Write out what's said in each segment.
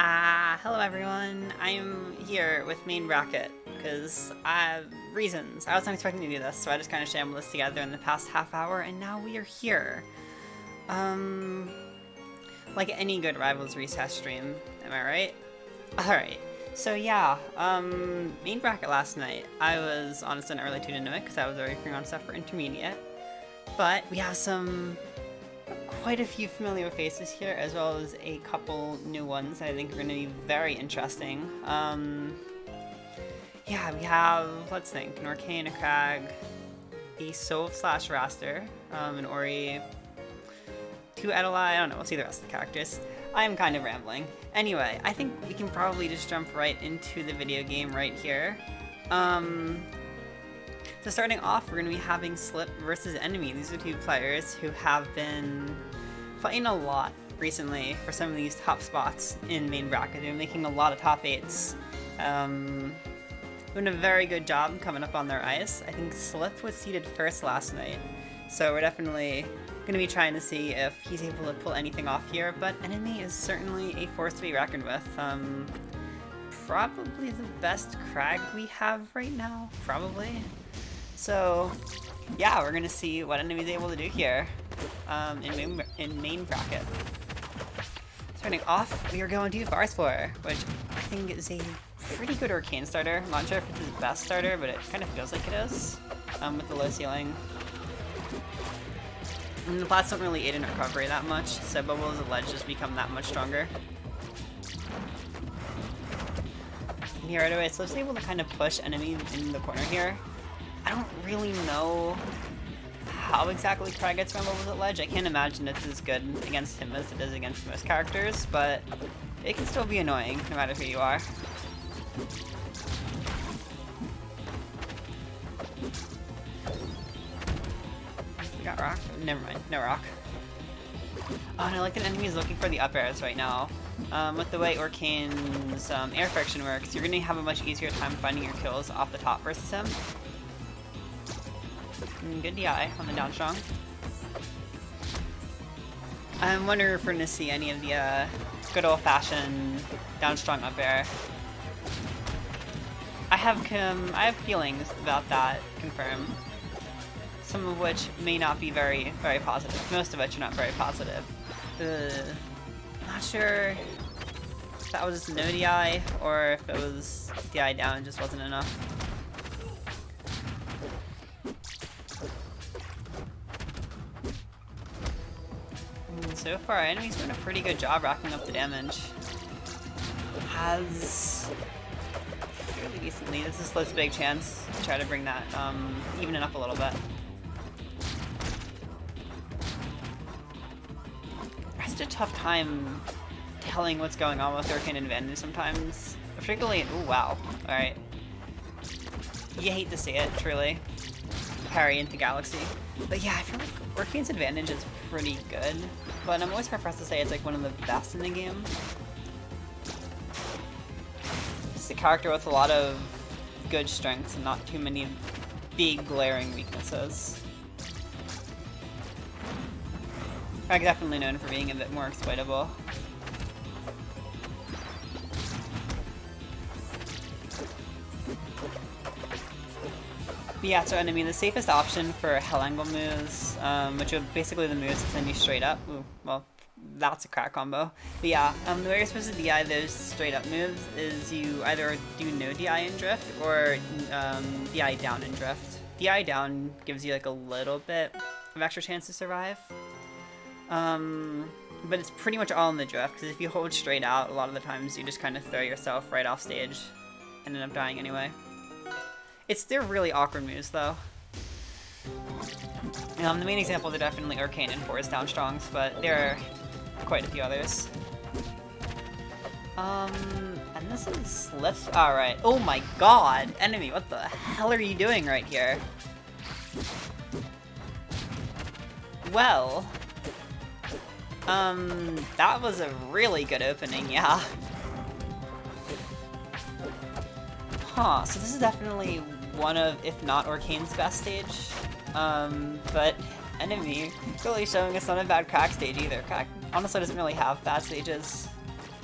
Hello everyone. I'm here with main bracket because reasons. I wasn't expecting to do this, so I just kind of shambled this together in the past half hour, and now we are here. Like any good Rivals Recess stream, am I right? Alright, so yeah, main bracket last night, I was honestly not really tuned into it because I was already working on stuff for intermediate, but we have quite a few familiar faces here, as well as a couple new ones that I think are going to be very interesting. Yeah, we have, let's think, an Arcane, a Crag, a Sov/Raster, an Ori, two Edelai, I don't know, we'll see the rest of the characters. I'm kind of rambling. Anyway, I think we can probably just jump right into the video game right here. So starting off, we're going to be having Slip versus Enemy. These are two players who have been fighting a lot recently for some of these top spots in main bracket. They're making a lot of top 8s. Doing a very good job coming up on their ice. I think Slip was seeded first last night, so we're definitely going to be trying to see if he's able to pull anything off here, but Enemy is certainly a force to be reckoned with. Probably the best Crag we have right now, probably. So, yeah, we're gonna see what Enemy's able to do here in main bracket. Starting off, we are going to Farsflor, which I think is a pretty good Arcane starter. I'm not sure if it's his best starter, but it kind of feels like it is, with the low ceiling. And the plats don't really aid in recovery that much, so bubbles and ledge just become that much stronger. And here right away, so it's able to kind of push Enemy in the corner here. I don't really know how exactly Crag gets around bubbles at ledge. I can't imagine it's as good against him as it is against most characters, but it can still be annoying no matter who you are. We got rock? Never mind, no rock. Oh, and I like that Enemy is looking for the up airs right now. With the way Arcane's air friction works, you're going to have a much easier time finding your kills off the top versus him. Good DI on the down strong. I'm wondering if we're going to see any of the good old-fashioned down strong up air. I have feelings about that confirmed. Some of which may not be very, very positive. Most of which are not very positive. Not sure if that was no DI or if it was DI down and just wasn't enough. So far, our Enemy's doing a pretty good job racking up the damage. Has fairly decently. This is Slip's big chance to try to bring that, even it up a little bit. I had a tough time telling what's going on with Arcane advantage sometimes. Particularly, ooh, wow. Alright. You hate to see it, truly. Parry into Galaxy. But yeah, I feel like Arcane's advantage is pretty good, but I'm always hard-pressed to say it's like one of the best in the game. It's a character with a lot of good strengths and not too many big glaring weaknesses. I'm definitely known for being a bit more exploitable. Yeah, so Enemy, the safest option for hell angle moves, which are basically the moves that send you straight up. Ooh, well, that's a crack combo. But yeah, the way you're supposed to DI those straight up moves is you either do no DI in drift or DI down in drift. DI down gives you like a little bit of extra chance to survive. But it's pretty much all in the drift, because if you hold straight out, a lot of the times you just kind of throw yourself right off stage and end up dying anyway. They're really awkward moves, though. The main examples are definitely Arcane and Force down strongs, but there are quite a few others. And this is Slip. Alright. Oh my god! Enemy, what the hell are you doing right here? Well, that was a really good opening, yeah. Huh, so this is definitely one of, if not Arcane's best stage. But Enemy really showing us not a bad Crack stage either. Crack honestly doesn't really have bad stages,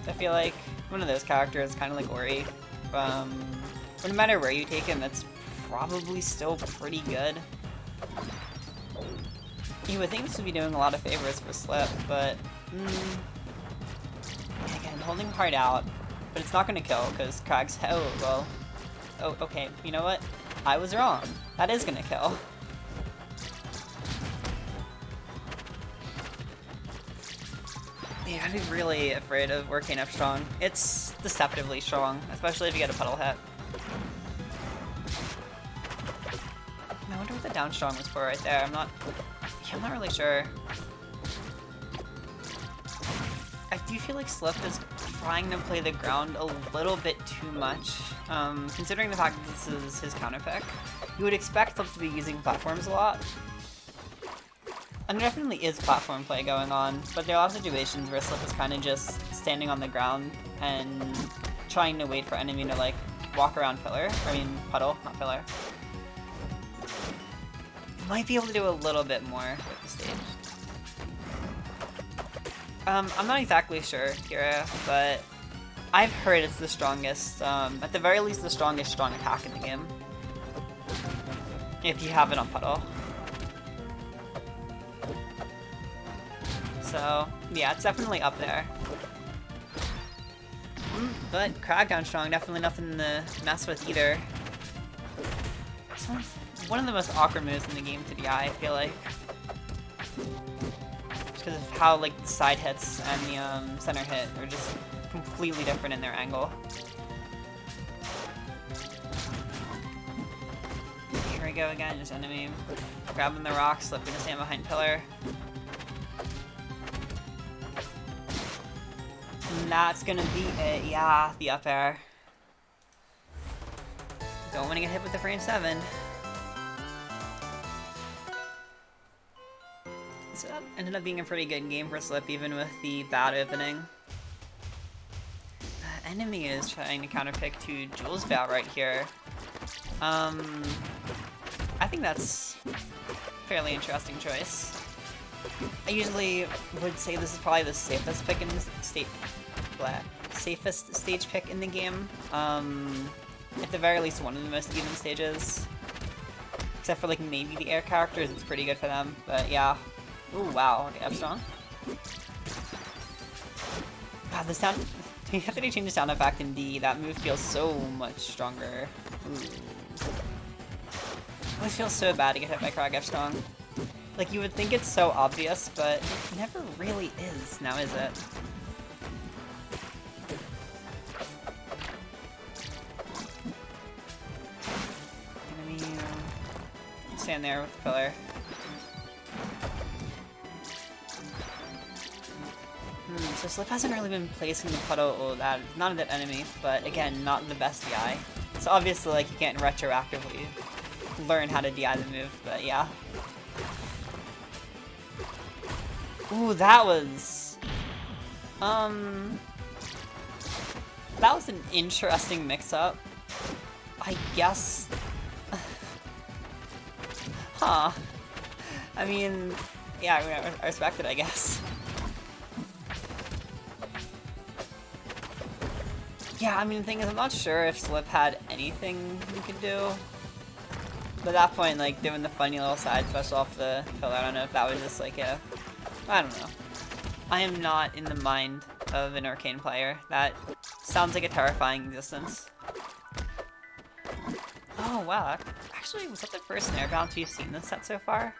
I feel like. one of those characters, kind of like Ori. But no matter where you take him, that's probably still pretty good. You would think this would be doing a lot of favors for Slip, but again, holding hard out, but it's not going to kill because Krag's oh, okay, you know what? I was wrong. That is going to kill. Yeah, I'd be really afraid of Arcane F strong. It's deceptively strong, especially if you get a puddle hit. I wonder what the down strong was for right there. I'm not really sure. I do feel like Slip is trying to play the ground a little bit too much, considering the fact that this is his counterpick. You would expect Slip to be using platforms a lot. And there definitely is platform play going on, but there are situations where Slip is kind of just standing on the ground and trying to wait for enemy to like walk around pillar. I mean puddle, not pillar. Might be able to do a little bit more with the stage. I'm not exactly sure, Kira, but I've heard it's the strongest, at the very least the strongest strong attack in the game. If you have it on puddle. So, yeah, it's definitely up there. But Krag down strong, definitely nothing to mess with either. It's one of the most awkward moves in the game to DI, I feel like. Just because of how, like, the side hits and the center hit are just completely different in their angle. Here we go again, just enemy grabbing the rock, slipping to stand behind pillar. And that's gonna be it, yeah, the up air. Don't want to get hit with the frame 7. So that ended up being a pretty good game for Slip, even with the bad opening. Enemy is trying to counterpick to Jules Bow right here. I think that's a fairly interesting choice. I usually would say this is probably the safest pick in the safest stage pick in the game. At the very least, one of the most even stages. Except for like maybe the air characters, it's pretty good for them. But yeah. Ooh, wow. Okay, up strong. God, the sound. After they change the sound effect in D, that move feels so much stronger. Ooh. It always feels so bad to get hit by Krag F strong. Like, you would think it's so obvious, but it never really is, now is it? Enemy, stand there with the pillar. So Slip hasn't really been placing the puddle at not a dead enemy, but again, not the best DI. So obviously, like, you can't retroactively learn how to DI the move, but yeah. Ooh, that was an interesting mix-up. I guess. Huh. I mean, yeah, I respect it, I guess. Yeah, I mean, the thing is, I'm not sure if Slip had anything he could do. But at that point, like, doing the funny little side special off the pillar, I don't know if that was just like a... I don't know. I am not in the mind of an Arcane player. That sounds like a terrifying existence. Oh, wow. Actually, was that the first Nair bounce we've seen this set so far?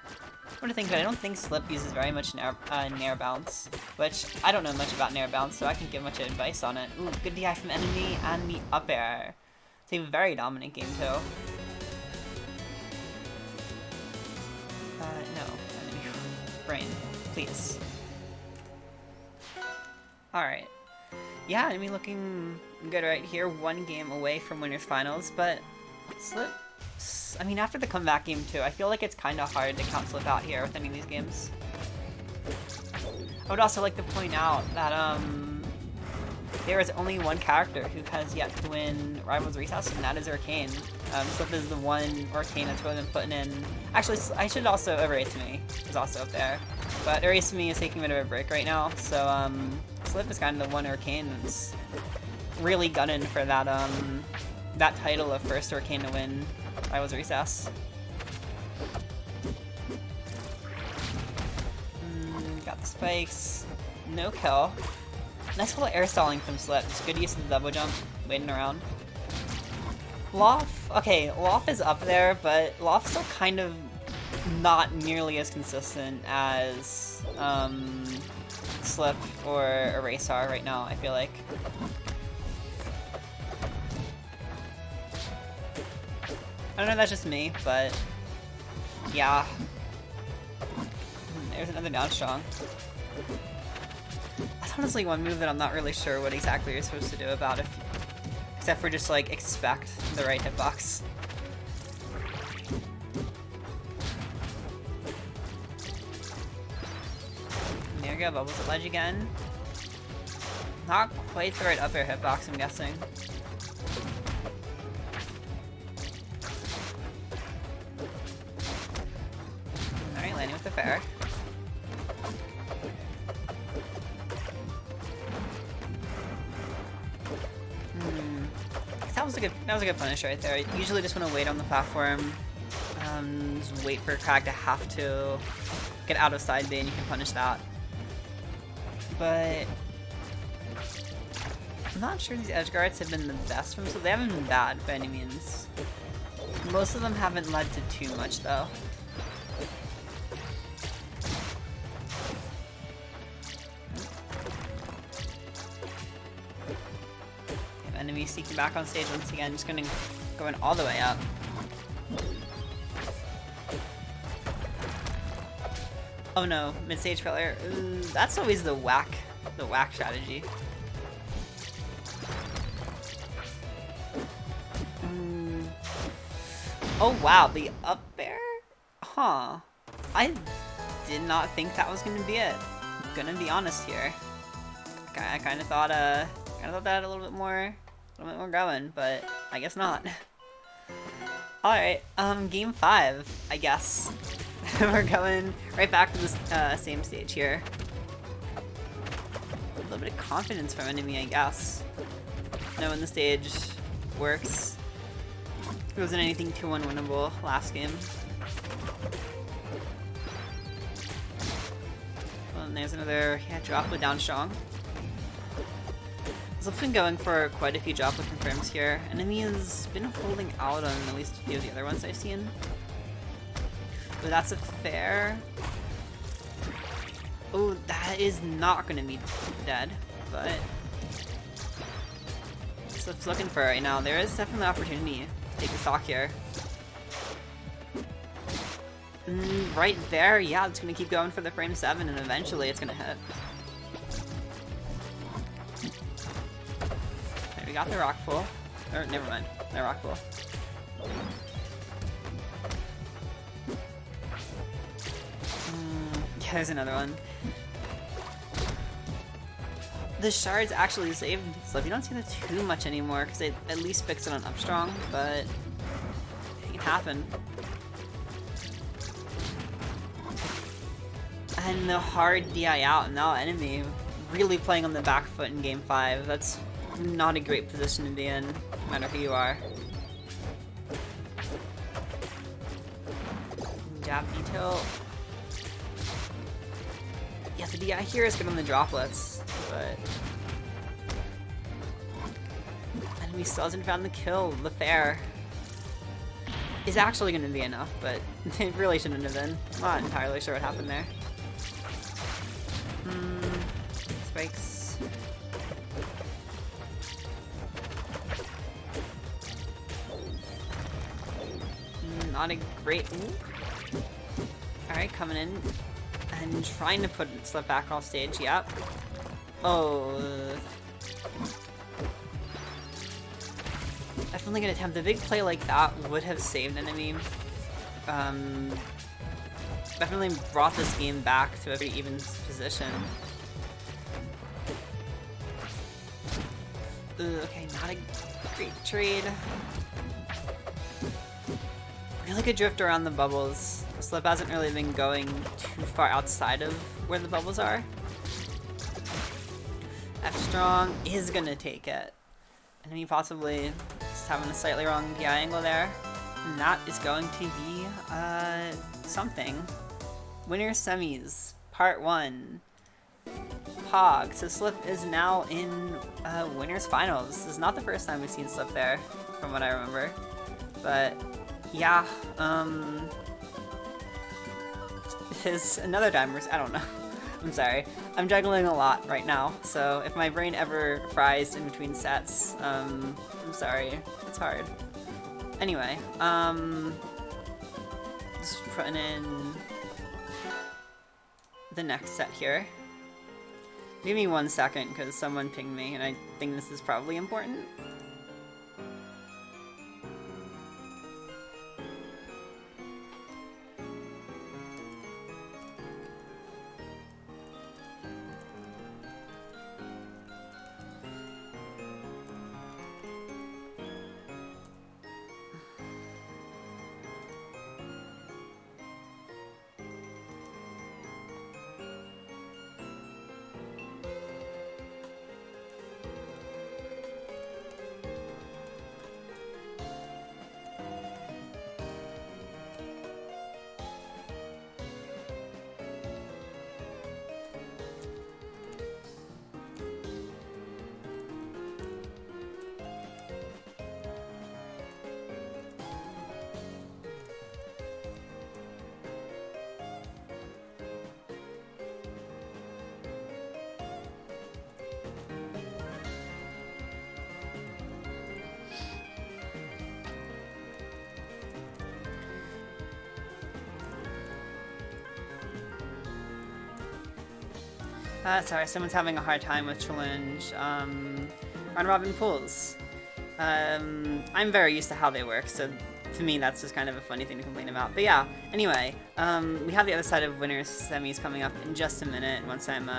What do you think? But I don't think Slip uses very much Nair bounce, which I don't know much about Nair bounce, so I can't give much advice on it. Ooh, good DI from enemy and the up air. It's a very dominant game, too. No. Enemy. Brain. Please. Alright. Yeah, enemy looking good right here. One game away from winners finals, but Slip... I mean, after the comeback game too, I feel like it's kind of hard to count Slip out here with any of these games. I would also like to point out that there is only one character who has yet to win Rivals Recess, and that is Arcane. Slip is the one Arcane that's really been putting in. Actually, I should also Erasme is also up there, but Erasme is taking a bit of a break right now, so Slip is kind of the one Arcane that's really gunning for that that title of first Hurricane to win. I was Recess. Got the spikes. No kill. Nice little air stalling from Slip. Just good use of the double jump, waiting around. Loft, okay, Loft is up there, but Loft's still kind of not nearly as consistent as Slip or Erase are right now, I feel like. I don't know if that's just me, but yeah. There's another down strong. That's honestly one move that I'm not really sure what exactly you're supposed to do about it, except for just like expect the right hitbox. There we go, bubbles at ledge again. Not quite the right up air hitbox, I'm guessing. Alright, landing with the fair. That was a good punish right there. I usually just want to wait on the platform, just wait for Crag to have to get out of side B and you can punish that. But I'm not sure these edge guards have been the best for them, so they haven't been bad by any means. Most of them haven't led to too much though. Enemy sneaking back on stage once again, just going all the way up. Oh no, mid-stage failure. Ooh, that's always the whack strategy. Oh wow, the up air? Huh. I did not think that was gonna be it. I'm gonna be honest here. I kind of thought that had a little bit more going, but I guess not. Alright, game 5, I guess. We're going right back to this same stage here. A little bit of confidence from enemy, I guess. Knowing the stage works. It wasn't anything too unwinnable last game. Well, and there's another drop with down strong. I've been going for quite a few droplet confirms here. Enemy has been holding out on at least a few of the other ones I've seen. But that's a fair. Oh, that is not going to be dead, but Slip's looking for it right now. There is definitely opportunity to take the stock here. Right there, yeah, it's going to keep going for the frame 7 and eventually it's going to hit. Got the rock pool. Or never mind, the rock pool. Yeah, there's another one. The shards actually saved Slip. You don't see that too much anymore because they at least fixed it on up strong, but it can happen. And the hard DI out, and now enemy really playing on the back foot in game 5. That's not a great position to be in, no matter who you are. Jab detail. Yeah, the DI here is good on the droplets, but enemy still hasn't found the kill. The fair is actually going to be enough, but it really shouldn't have been. I'm not entirely sure what happened there. Spikes. Not a great. Alright, coming in and trying to put Slip back off stage. Yep. Oh. Definitely gonna attempt. A big play like that would have saved enemy. Definitely brought this game back to a pretty even position. Okay, not a great trade. Really good drift around the bubbles. Slip hasn't really been going too far outside of where the bubbles are. F strong is gonna take it. enemy possibly just having a slightly wrong DI angle there. And that is going to be, something. Winners Semis, Part 1. Pog. So Slip is now in, Winners Finals. This is not the first time we've seen Slip there, from what I remember. But, yeah, is another Dimers, I don't know. I'm sorry. I'm juggling a lot right now, so if my brain ever fries in between sets, I'm sorry. It's hard. Anyway, just putting in the next set here. Give me 1 second, because someone pinged me, and I think this is probably important. Sorry, someone's having a hard time with challenge. Round robin pools. I'm very used to how they work, so to me that's just kind of a funny thing to complain about. But yeah, anyway, we have the other side of winners semis coming up in just a minute once I'm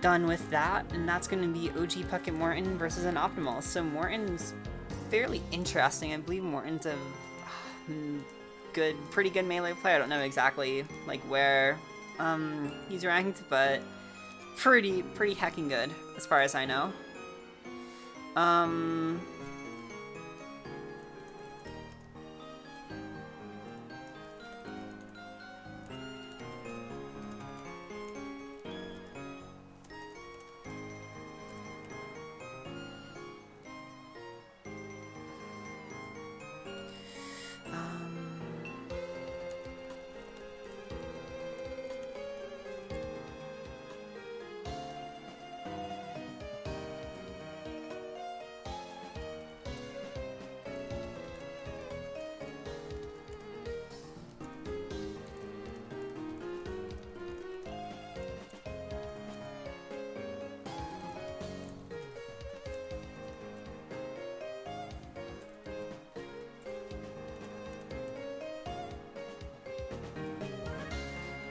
done with that, and that's going to be OGPuckettMorton versus Unoptimal. So Morton's fairly interesting. I believe Morton's a pretty good melee player. I don't know exactly like where he's ranked, but pretty heckin' good as far as I know.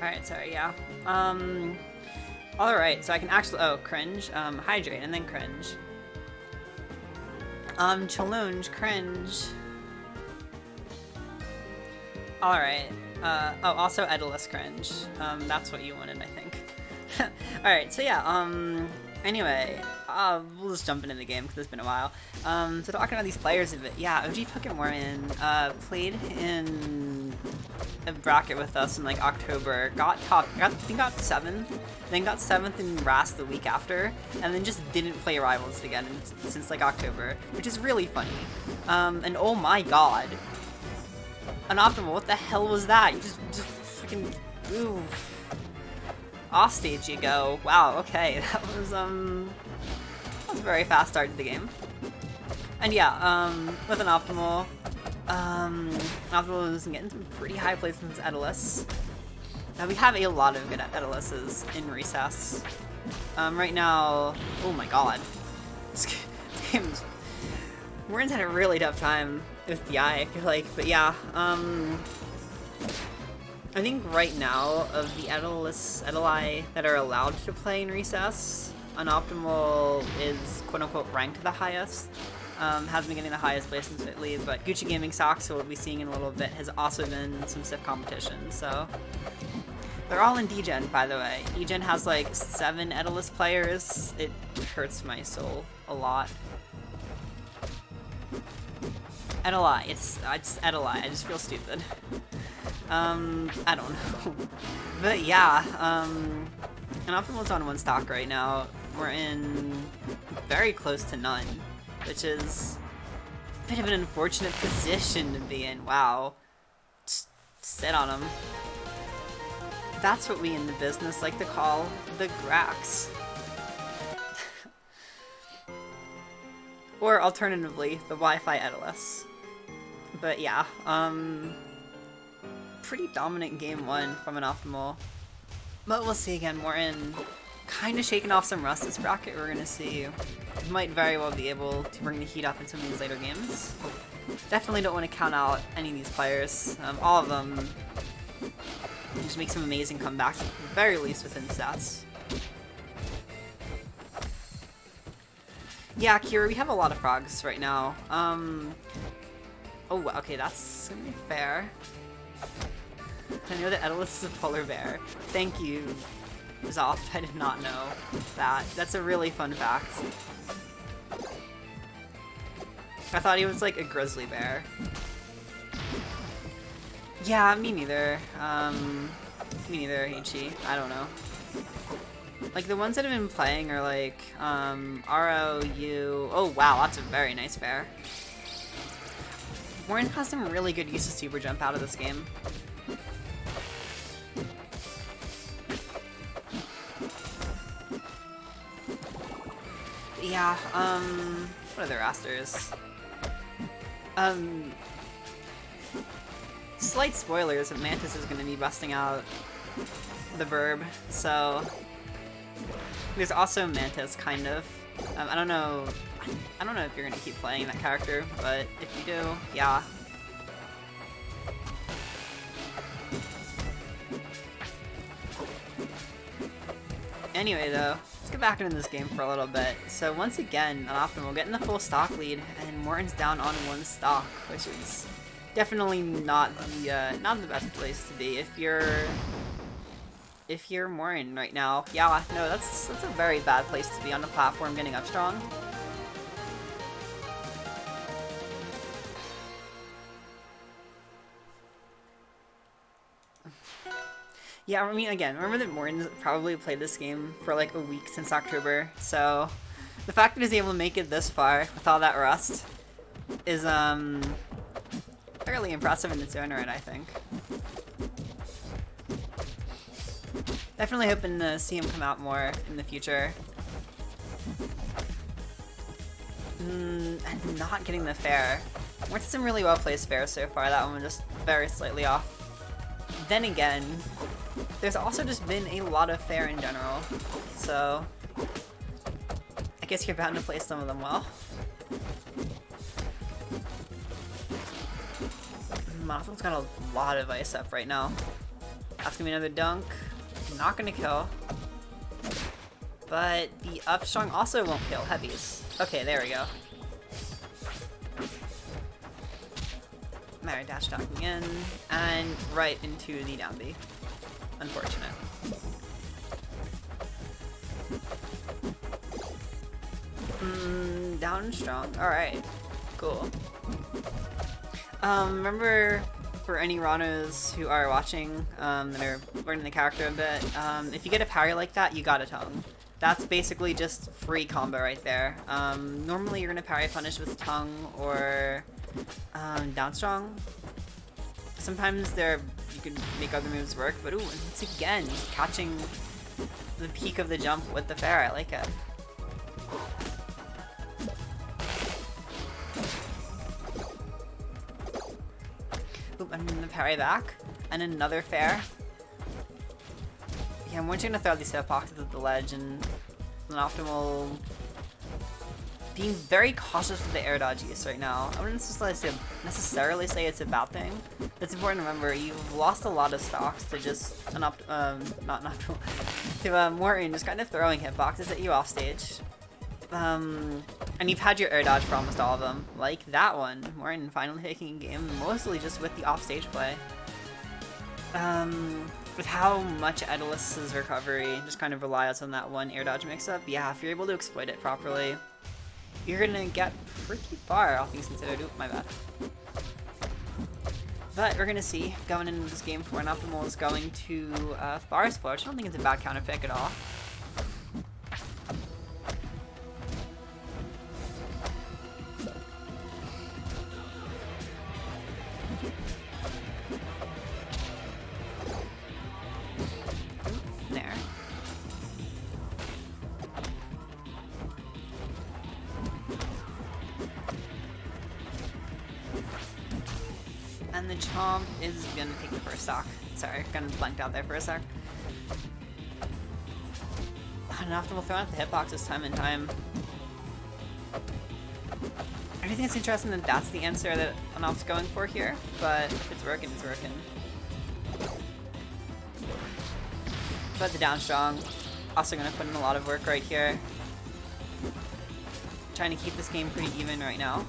Alright, sorry, yeah. Alright, so I can actually, cringe, hydrate, and then cringe. Challenge, cringe. Alright, also Edalus cringe. That's what you wanted, I think. Alright, so yeah, anyway, we'll just jump into the game, because it's been a while. So talking about these players a bit, yeah, OGPuckettMorton, played in a bracket with us in like October, I think got 7th, then got 7th in RAS the week after, and then just didn't play Rivals again since like October, which is really funny. And oh my god. Unoptimal, what the hell was that? You just freaking, ooh. Off stage you go. Wow, okay, that was a very fast start to the game. And yeah, with Unoptimal, Unoptimal is getting some pretty high placements at Edalus. Now we have a lot of good Edaluses in Recess. Right now, oh my god. This game's... Warren's had a really tough time with DI, I feel like, but yeah, I think right now, of the Edali that are allowed to play in Recess, Unoptimal is quote-unquote ranked the highest. Has been getting the highest placements lately, but GucciGamingSocks, who we'll be seeing in a little bit, has also been in some stiff competition, so... They're all in D-Gen, by the way. D-Gen has like 7 Edalus players. It hurts my soul a lot. Edeli, it's Edeli, I just feel stupid. I don't know. But yeah, Unoptimal's on 1 stock right now. We're in very close to none, which is a bit of an unfortunate position to be in. Wow. Just sit on him. That's what we in the business like to call the Grax. Or alternatively, the Wi-Fi Edelis. But yeah, pretty dominant game 1 from Unoptimal. But we'll see again, Morton kind of shaking off some rust this bracket. We're gonna see. Might very well be able to bring the heat up in some of these later games. Definitely don't want to count out any of these players. All of them just make some amazing comebacks, at the very least within stats. Yeah, Kira, we have a lot of frogs right now. Oh, okay, that's gonna be fair. I know that Edelis is a polar bear. Thank you, Zoth. I did not know that. That's a really fun fact. I thought he was like a grizzly bear. Yeah, me neither. Me neither, Ichi. I don't know. Like, the ones that have been playing are like, ROU... Oh, wow, that's a very nice bear. Morton has some really good use of super jump out of this game. Yeah, what are the rosters? Slight spoilers, but Mantis is gonna be busting out the verb, so... There's also Mantis, kind of. I don't know if you're gonna keep playing that character, but if you do, yeah. Anyway, though, let's get back into this game for a little bit. So once again, Unoptimal getting the full stock lead, and Morton's down on 1 stock, which is definitely not the best place to be if you're Morton right now. Yeah, no, that's a very bad place to be on the platform getting up strong. Yeah, I mean, again, remember that Morton's probably played this game for like a week since October, so the fact that he's able to make it this far with all that rust is fairly impressive in its own right, I think. Definitely hoping to see him come out more in the future. And not getting the fair. We're some really well-placed fairs so far, that one was just very slightly off. Then again, there's also just been a lot of fair in general, so I guess you're bound to play some of them well. Mothman's got a lot of ice up right now. That's gonna be another dunk. Not gonna kill. But the up strong also won't kill heavies. Okay, there we go. Mary dash docking in, and right into the down B. Unfortunate. Down strong. Alright. Cool. Remember, for any Ranos who are watching, that are learning the character a bit, if you get a parry like that, you got a tongue. That's basically just free combo right there. Normally you're gonna parry punish with tongue or down strong. Sometimes you can make other moves work, but ooh, once again, catching the peak of the jump with the fair, I like it. Oop, and then the parry back, and another fair. Yeah, I'm going to throw these pockets at the ledge, and Unoptimal being very cautious with the air dodge use right now. I wouldn't necessarily say it's a bad thing. It's important to remember you've lost a lot of stocks to just Morton just kind of throwing hitboxes at you off stage. And you've had your air dodge for almost all of them, like that one. Morton finally taking a game mostly just with the offstage play. with how much Edelus's recovery just kind of relies on that one air dodge mix-up, yeah, if you're able to exploit it properly, you're gonna get pretty far, all things considered. Oop, my bad. But we're gonna see, going into this game, where Unoptimal is going to Forest Floor, which I don't think it's a bad counter pick at all. There. And the Chomp is gonna take the first stock. Sorry, kind of blanked out there for a sec. Unoptimal throwing out the hitboxes time and time. I think it's interesting that that's the answer that Unop's going for here, but if it's working, it's working. But the down strong, also gonna put in a lot of work right here. Trying to keep this game pretty even right now.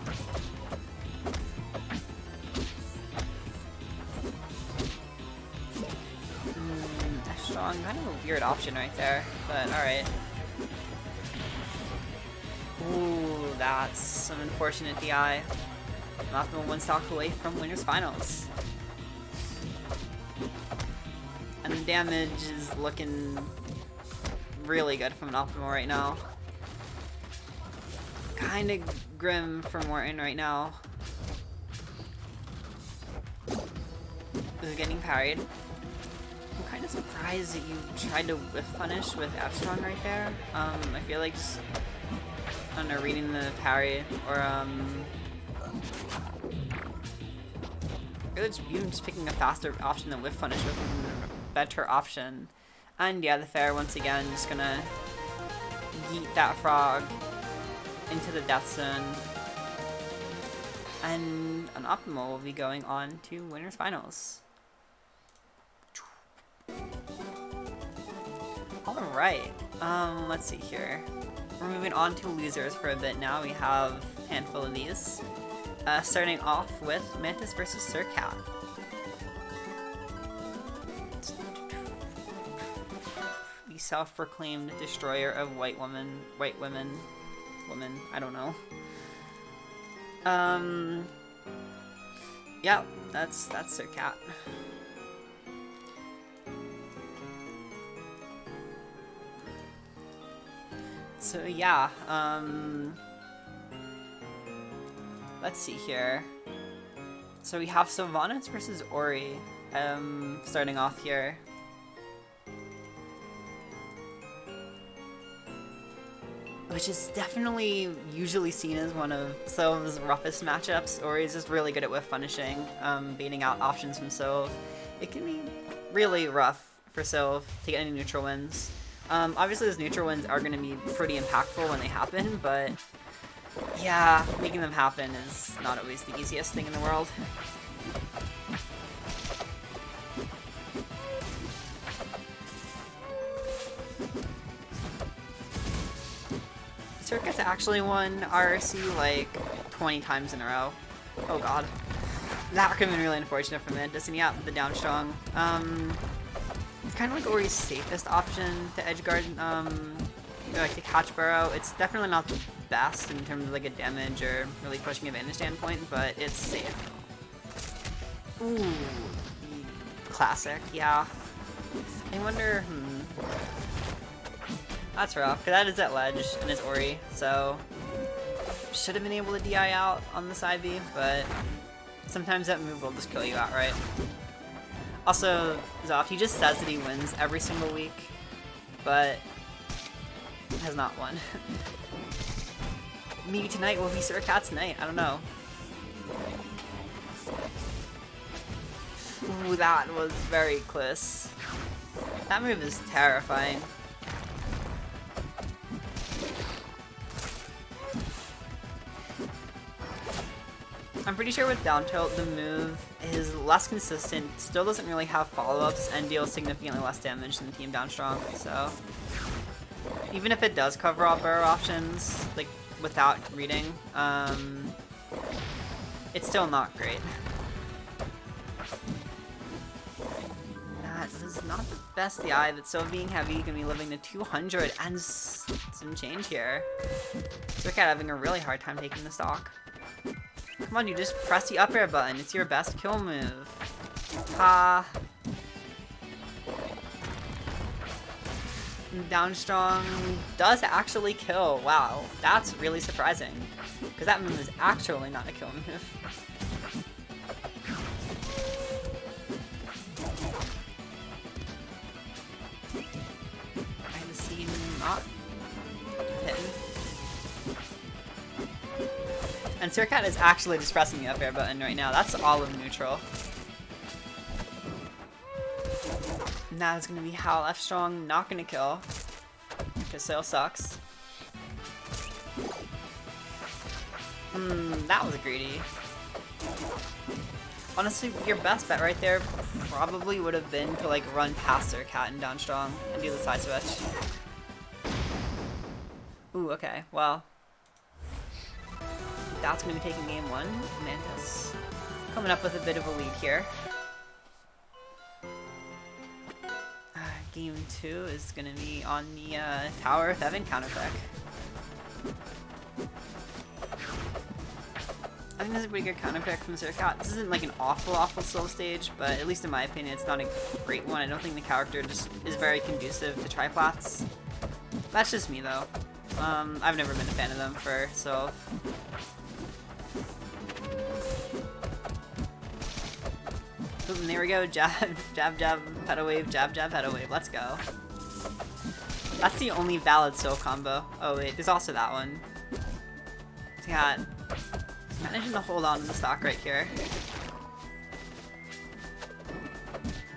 Strong, kind of a weird option right there, but alright. Ooh, that's an unfortunate DI. Unoptimal one stock away from Winners Finals. And the damage is looking really good from Unoptimal right now. Kinda grim for Morton right now. This is getting parried. I'm kind of surprised that you tried to whiff punish with F-Strong right there. I feel like just, I don't know, reading the parry, or really just picking a faster option than whiff punish with a better option. And yeah, the fair once again just gonna yeet that frog into the death zone. And Unoptimal will be going on to Winners Finals. Alright, let's see here. We're moving on to losers for a bit now. We have a handful of these. Starting off with Mantis versus Sircat. The self-proclaimed destroyer of white women, I don't know. Yeah, that's Sircat. So yeah, let's see here. So we have Sylvanas versus Ori, starting off here. Which is definitely usually seen as one of Sylv's roughest matchups. Ori's just really good at whiff punishing, baiting out options from Sylv. It can be really rough for Sylv to get any neutral wins. Obviously those neutral wins are going to be pretty impactful when they happen, but yeah, making them happen is not always the easiest thing in the world. Sircat's actually won RRC like 20 times in a row. Oh god. That could have been really unfortunate for Mantis, and yeah, the down strong. It's kind of like Ori's safest option to edgeguard, like to catch burrow. It's definitely not the best in terms of like a damage or really pushing advantage standpoint, but it's safe. Ooh, classic, yeah. I wonder, That's rough, because that is at ledge, and it's Ori, so should have been able to DI out on the side B, but sometimes that move will just kill you outright. Also, Zoff, he just says that he wins every single week, but has not won. Maybe tonight will be Sircat's night, I don't know. Ooh, that was very close. That move is terrifying. I'm pretty sure with down tilt, the move is less consistent, still doesn't really have follow-ups, and deals significantly less damage than Team Down Strong, so even if it does cover all burrow options, like, without reading, it's still not great. That this is not the best DI, but still being heavy, gonna be living to 200 and some change here. Sircat having a really hard time taking the stock. Come on, you just press the up air button. It's your best kill move. Ha. Down strong does actually kill. Wow, that's really surprising. Because that move is actually not a kill move. I just see not hitting. And Sircat is actually just pressing the up air button right now. That's all of neutral. Now it's gonna be how F strong not gonna kill. Because Sail sucks. That was greedy. Honestly, your best bet right there probably would have been to like run past Sircat and down strong and do the side switch. Ooh, okay, well. That's gonna be taking game 1. Mantis coming up with a bit of a lead here. Game 2 is gonna be on the Tower of Heaven counterpick. I think that's a pretty good counterpick from Sircat. This isn't like an awful slow stage, but at least in my opinion, it's not a great one. I don't think the character just is very conducive to triplats. That's just me though. I've never been a fan of them for so. And there we go, jab, jab, jab, pedal wave, jab, jab, pedal wave, let's go. That's the only valid soul combo. Oh wait, there's also that one. Yeah, managing to hold on to the stock right here.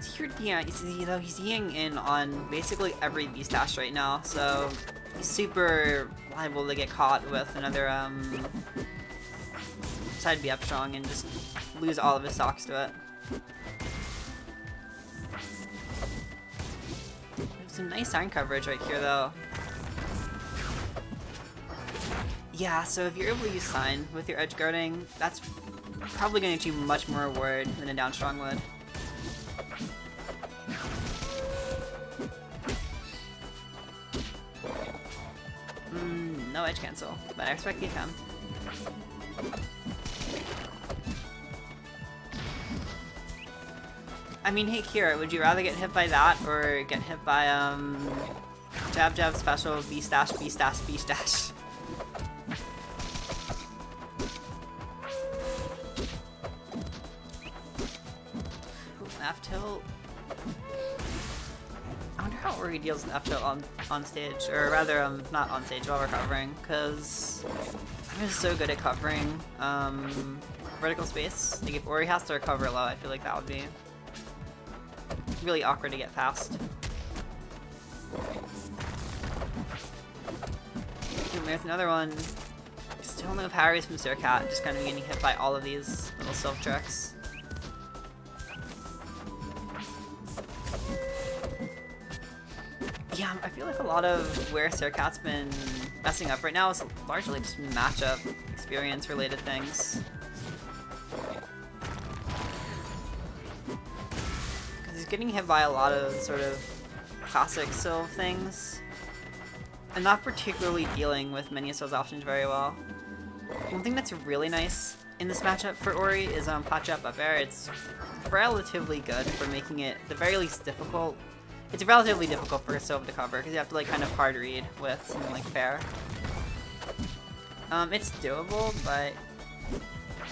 He's ying in on basically every V-Stash right now, so he's super liable to get caught with another side B up strong and just lose all of his stocks to it. Some nice iron coverage right here, though. Yeah, so if you're able to use Sign with your edge guarding, that's probably going to get you much more reward than a down strong would. No edge cancel, but I expect the attempt. I mean, hey Kira, would you rather get hit by that or get hit by jab jab special B stash B stash B stash? F tilt. I wonder how Ori deals with F tilt on stage, or rather not on stage while recovering, because I'm just so good at covering vertical space. Like if Ori has to recover low, I feel like that would be really awkward to get past. Ooh, there's another one. Still no parries from Sircat, just kind of getting hit by all of these little self tricks. Yeah, I feel like a lot of where Sircat's been messing up right now is largely just matchup experience related things. Getting hit by a lot of sort of classic Sylve things, and not particularly dealing with many of those options very well. One thing that's really nice in this matchup for Ori is Patch-Up Up Air. It's relatively good for making it, at the very least, difficult. It's relatively difficult for a Sylve to cover, because you have to like kind of hard read with something like Fair. It's doable, but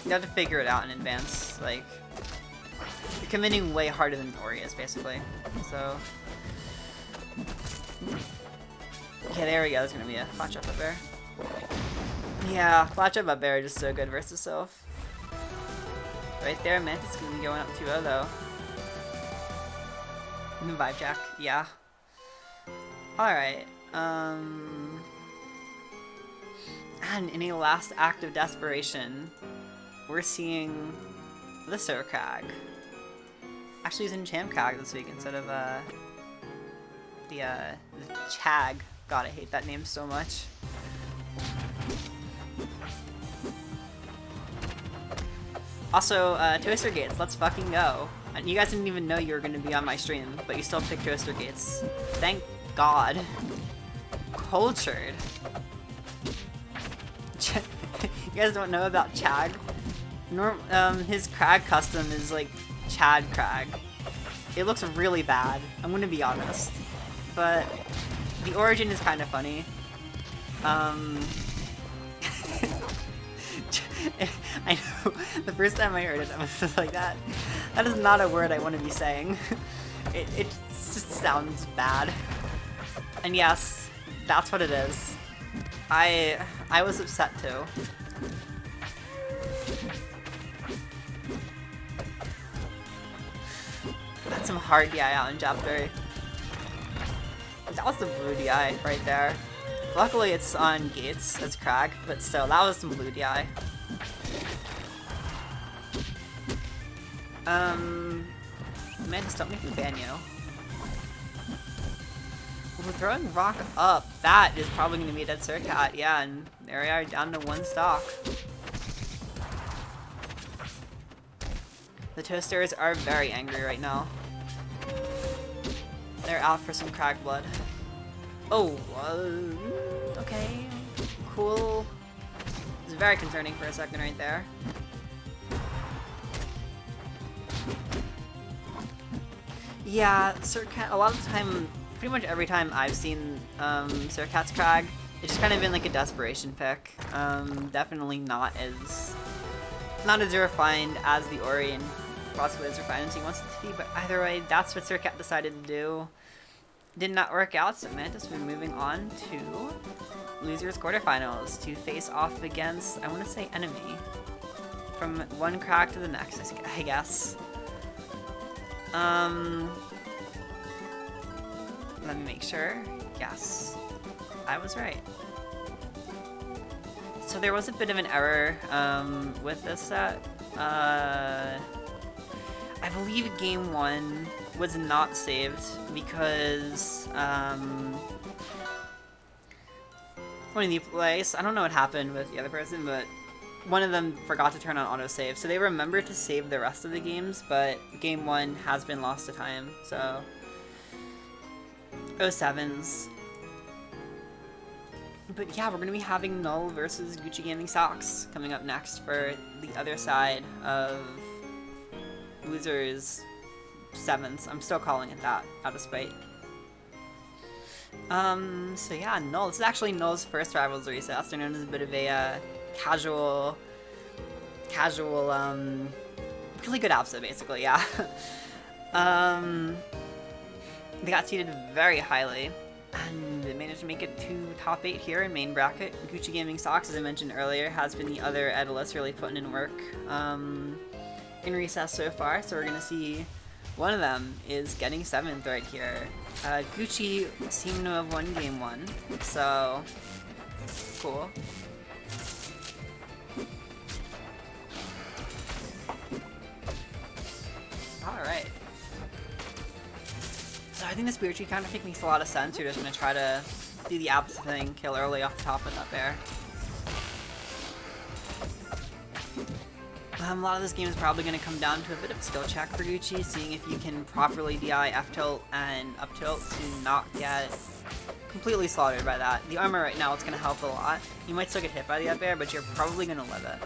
you have to figure it out in advance. Like, you're committing way harder than Ori is, basically. So, okay, there we go. There's gonna be a Flash Up Air. Yeah, Flash Up Air is just so good versus Sylve. Right there, Mantis is gonna be going up 2-0 though. Vibe Jack, yeah. Alright, and in a last act of desperation, we're seeing the Sircat. Actually, he's in Champ Cag this week instead of the Chag. God, I hate that name so much. Also, Toaster Gates, let's fucking go. And you guys didn't even know you were going to be on my stream, but you still picked Toaster Gates. Thank God. Cultured. You guys don't know about Chag? His Crag custom is like Chad Crag. It looks really bad, I'm gonna be honest. But the origin is kind of funny. I know, the first time I heard it, I was just like, that is not a word I want to be saying. It just sounds bad. And yes, that's what it is. I was upset too. Got some hard DI out in chapter. That was the blue DI right there. Luckily it's on Gates, that's Crag, but still, that was some blue DI. Mantis, don't make me ban you. We're throwing rock up. That is probably going to be a dead Sircat. Yeah, and there we are, down to 1 stock. The Toasters are very angry right now. They're out for some Crag blood. Oh, okay. Cool. It was very concerning for a second right there. Yeah, Sircat, a lot of the time, pretty much every time I've seen Sircat's Crag, it's just kind of been like a desperation pick. Definitely not as refined as the Ori and possibly as refined as he wants it to be, but either way, that's what Sircat decided to do. Did not work out, so Mantis will be moving on to losers quarterfinals to face off against, I want to say, enemy. From one Crag to the next, I guess. Let me make sure. Yes, I was right. So there was a bit of an error with this set. I believe game 1 was not saved because one of the plays, I don't know what happened with the other person, but one of them forgot to turn on autosave. So they remembered to save the rest of the games, but game 1 has been lost to time, so 07s. But yeah, we're going to be having Null versus GucciGamingSocks coming up next for the other side of losers 7s. I'm still calling it that, out of spite. So yeah, Null. This is actually Null's first rivalry, so that's known as a bit of a casual, really good episode, basically, yeah. They got seeded very highly, and they managed to make it to top 8 here in main bracket. GucciGamingSocks, as I mentioned earlier, has been the other Edalist really putting in work in recess so far, so we're going to see one of them is getting 7th right here. Gucci seemed to have won game 1, so cool. Alright. So I think this weird tree kind of makes a lot of sense. You're just going to try to do the opposite thing, kill early off the top with that bear. A lot of this game is probably going to come down to a bit of a skill check for Gucci, seeing if you can properly DI F-tilt and up-tilt to not get completely slaughtered by that. The armor right now, it's going to help a lot. You might still get hit by the up air, but you're probably going to live it.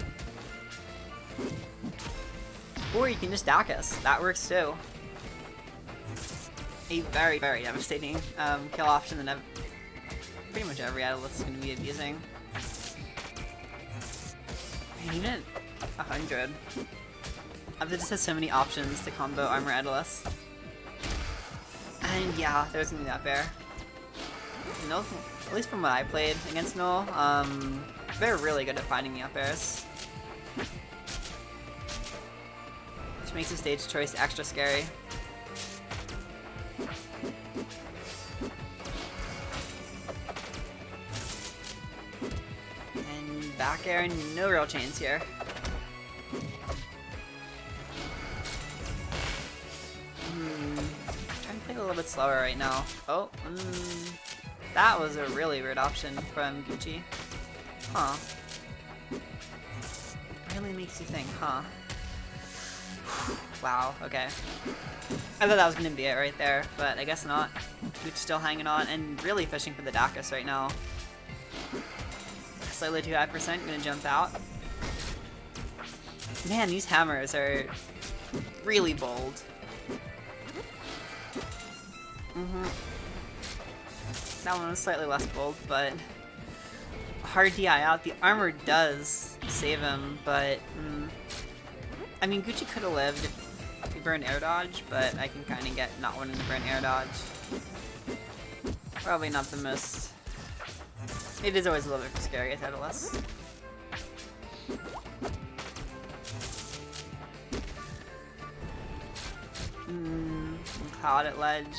Or you can just Dacus. That works too. A very, very devastating kill option that pretty much every Adalist is going to be abusing. Man, even 100. I've just had so many options to combo Armor Edalist. And yeah, there's gonna be that bear. Null, at least from what I played against Null, they're really good at finding the up airs. Which makes the stage choice extra scary. And back air, no real chance here. Trying to play a little bit slower right now. Oh, that was a really weird option from Gucci. Huh. Really makes you think, huh? Wow, okay. I thought that was gonna be it right there, but I guess not. Gucci's still hanging on and really fishing for the Dacus right now. Slightly too high percent, gonna jump out. Man, these hammers are really bold. That one was slightly less bold, but hard DI out. The armor does save him, but I mean, Gucci could have lived if he burned air dodge, but I can kind of get not wanting to burn air dodge. Probably not the most. It is always a little bit scary at Titleist. Cloud at ledge.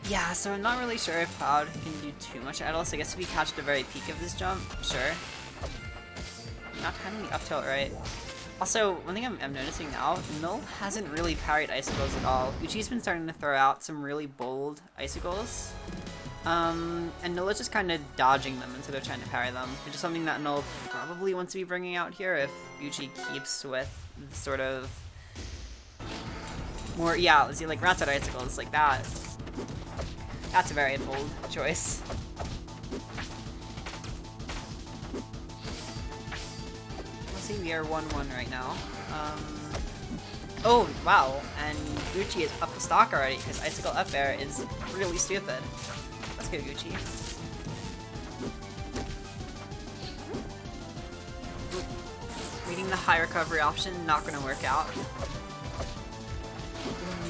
Yeah, so I'm not really sure if Cloud can do too much at Titleist. I guess if we catch the very peak of this jump, sure. Not timing the up tilt right. Also, one thing I'm noticing now, Null hasn't really parried icicles at all. Gucci's been starting to throw out some really bold icicles. And Null is just kind of dodging them instead of trying to parry them, which is something that Null probably wants to be bringing out here if Gucci keeps with sort of more, yeah, let's see, like routes out icicles like that. That's a very bold choice. Let's see, we are 1-1 right now. Oh, wow, and Gucci is up the stock already because icicle up air is really stupid. Let's go, Gucci. Reading the high recovery option, not gonna work out.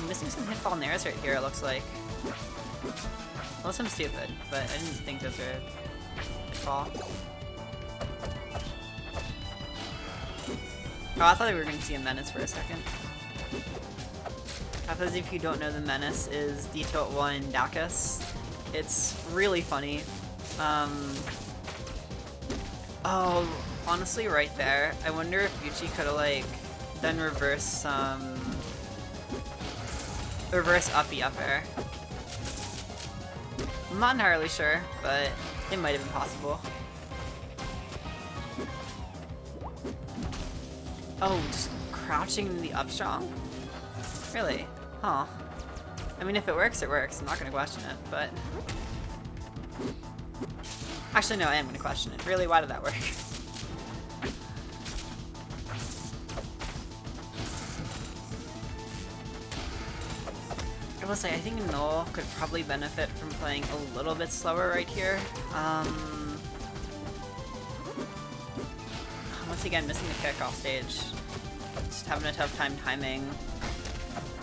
Missing some hitfall nairs right here, it looks like. Unless I'm stupid, but I didn't think those were hitfall. Oh, I thought we were gonna see a Mantis for a second. For those of you who don't know, the Mantis is the Tilt 1 Dacus. It's really funny. Oh, honestly, right there. I wonder if Gucci could have, like, done reverse uppy up air. I'm not entirely sure, but it might have been possible. Oh, just crouching in the up strong? Really? Huh. I mean, if it works, it works. I'm not gonna question it, but... Actually, no, I am gonna question it. Really, why did that work? I will say, I think Null could probably benefit from playing a little bit slower right here. Once again, missing the kickoff stage. Just having a tough time timing.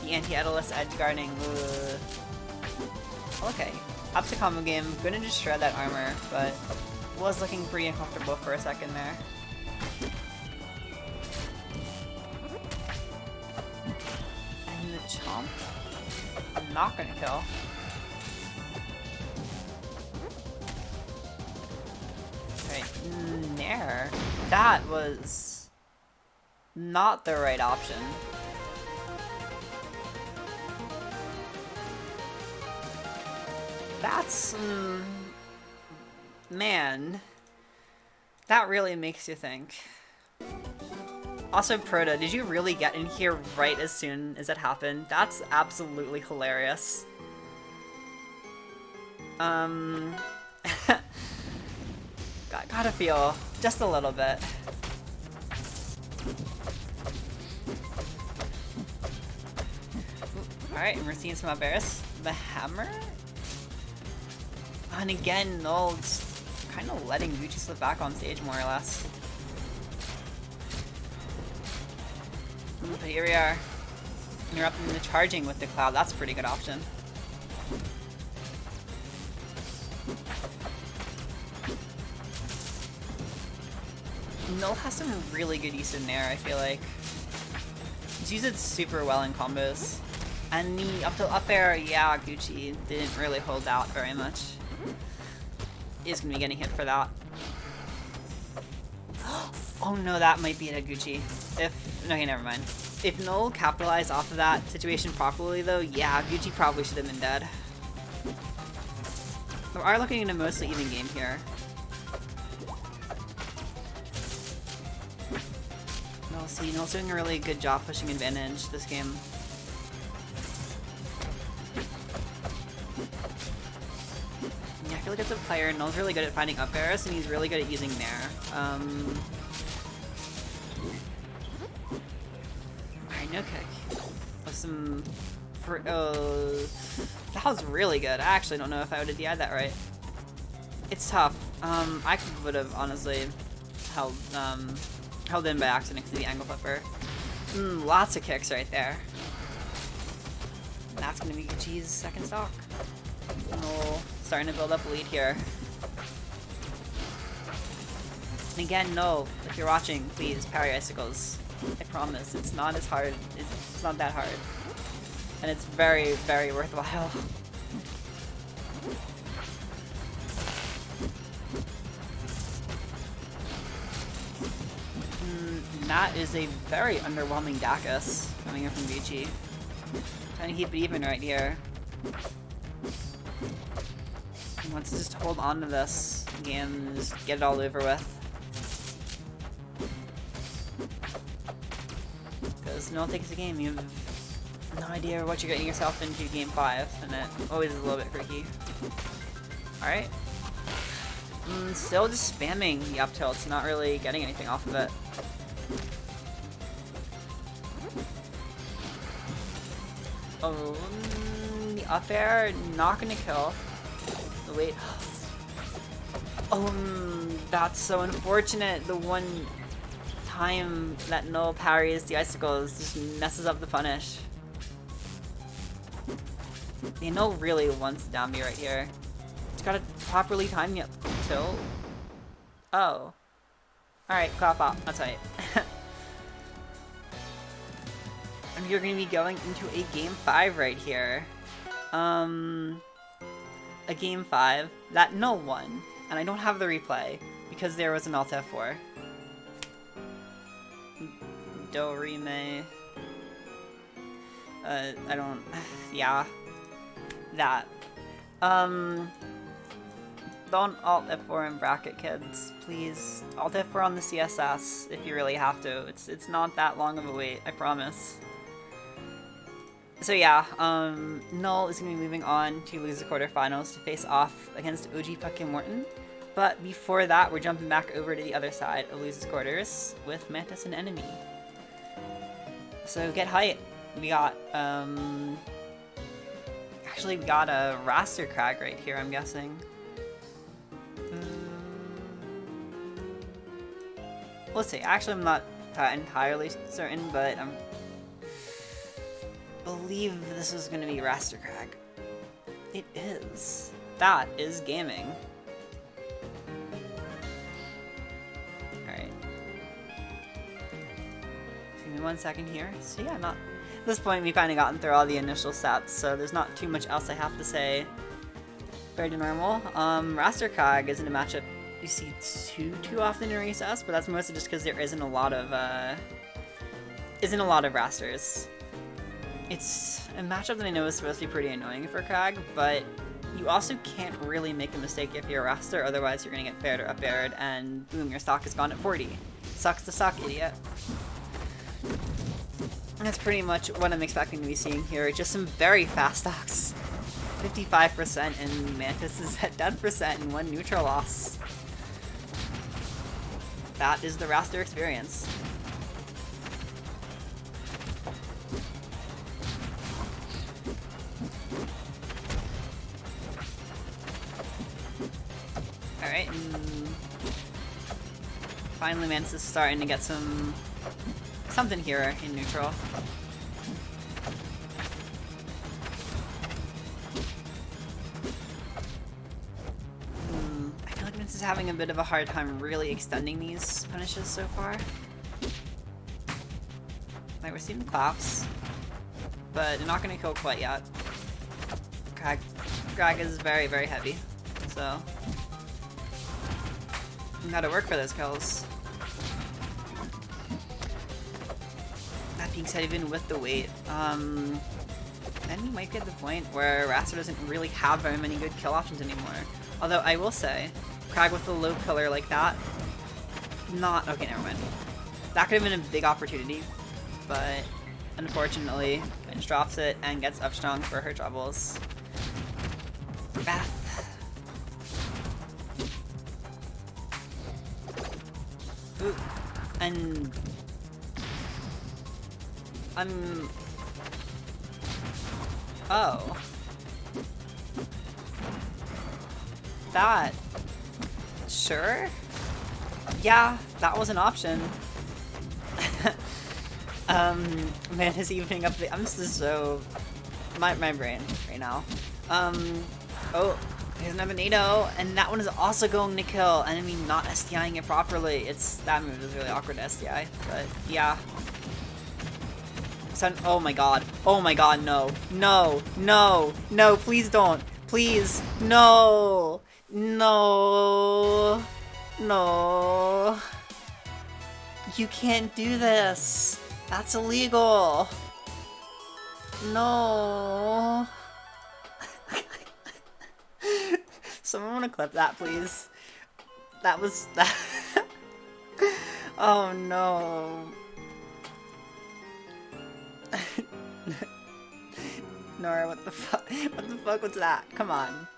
The anti-Titleist edge guarding. Okay. Up to combo game. Gonna just shred that armor, but was looking pretty uncomfortable for a second there. And the chomp. I'm not gonna kill. Right, Nair. That was not the right option. That's man. That really makes you think. Also, Proto, did you really get in here right as soon as it happened? That's absolutely hilarious. Gotta feel just a little bit. Alright, and we're seeing some up-airs. The hammer? And again, Null's kind of letting Gucci slip back on stage, more or less. But here we are. You're up in the charging with the Cloud. That's a pretty good option. Null has some really good use in Nair, I feel like. He's used it super well in combos. And the up to up air, yeah, Gucci didn't really hold out very much. He's gonna be getting hit for that. Oh no, that might be it at Gucci. Okay, never mind. If Null capitalized off of that situation properly though, yeah, Gucci probably should have been dead. We are looking at a mostly even game here. No, Oh, see, Null's doing a really good job pushing advantage this game. Yeah, I feel like as a player, Null's really good at finding up airs, and he's really good at using Nair. Alright, no kick. With some... oh, that was really good. I actually don't know if I would have DI'd that right. It's tough. I would have honestly held in by accident because of the angle flipper. Lots of kicks right there. That's gonna be Gucci's second stock. Null starting to build up a lead here. And again, Null, if you're watching, please parry icicles. I promise, it's not as hard. It's not that hard. And it's very, very worthwhile. That is a very underwhelming Dacus coming in from Gucci. Trying to keep it even right here. He wants to just hold on to this game and just get it all over with. Because Null takes the game, you have no idea what you're getting yourself into game 5, and it always is a little bit freaky. Alright. Still just spamming the up tilts, not really getting anything off of it. Oh, the up air, not gonna kill. Oh, wait. Oh, that's so unfortunate. The one time that Null parries the icicles just messes up the punish. The Null really wants to down me right here. Just gotta properly time the up tilt. Oh. Alright, clap out. That's right. And you're gonna be going into a game 5 right here. A game 5 that Null won. And I don't have the replay because there was an Alt F4. Do, re, me. I don't... yeah. That. Don't Alt F4 in bracket, kids. Please. Alt F4 on the CSS if you really have to. It's not that long of a wait, I promise. So yeah, Null is going to be moving on to lose the quarterfinals to face off against OGPuckettMorton. But before that, we're jumping back over to the other side of losers quarters with Mantis and Enemy. So get hype. We got, actually we got a Raster Crag right here, I'm guessing. Let's see, actually I'm not entirely certain, but I believe this is going to be Raster Crag. It is. That is gaming. Alright. Give me 1 second here. So yeah, not... At this point we've kind of gotten through all the initial sets, so there's not too much else I have to say. Very normal. Raster Crag isn't a matchup you see too often in Recess, but that's mostly just because there isn't a lot of Rasters. It's a matchup that I know is supposed to be pretty annoying for Crag, but you also can't really make a mistake if you're a Raster, otherwise you're gonna get paired or up aired, and boom, your stock is gone at 40. Sucks to suck, idiot. And that's pretty much what I'm expecting to be seeing here, just some very fast stocks. 55% and Mantis is at 10% and 1 neutral loss. That is the Raster experience. Alright, and finally Mantis is starting to get something here in neutral. I feel like Mantis is having a bit of a hard time really extending these punishes so far. Like, we're seeing the claps, but they're not gonna kill quite yet. Crag is very, very heavy, so you gotta work for those kills. That being said, even with the weight, then you might get to the point where Raster doesn't really have very many good kill options anymore. Although I will say, Crag with a low pillar like that, not... okay, never mind. That could have been a big opportunity, but unfortunately, Mantis drops it and gets up strong for her troubles. Beth. Ooh. And oh. That. Sure? Yeah, that was an option. Mantis evening up the. I'm just so. My brain right now. Oh, here's another NATO, and that one is also going to kill, and I mean, not SDIing it properly. That move is really awkward to SDI, but yeah. Oh my god. Oh my god, no. No, no, no, please don't. Please, no. No. No. You can't do this. That's illegal. No. Someone wanna clip that, please? That was that. Oh no. Nora, what the fuck? What the fuck was that? Come on.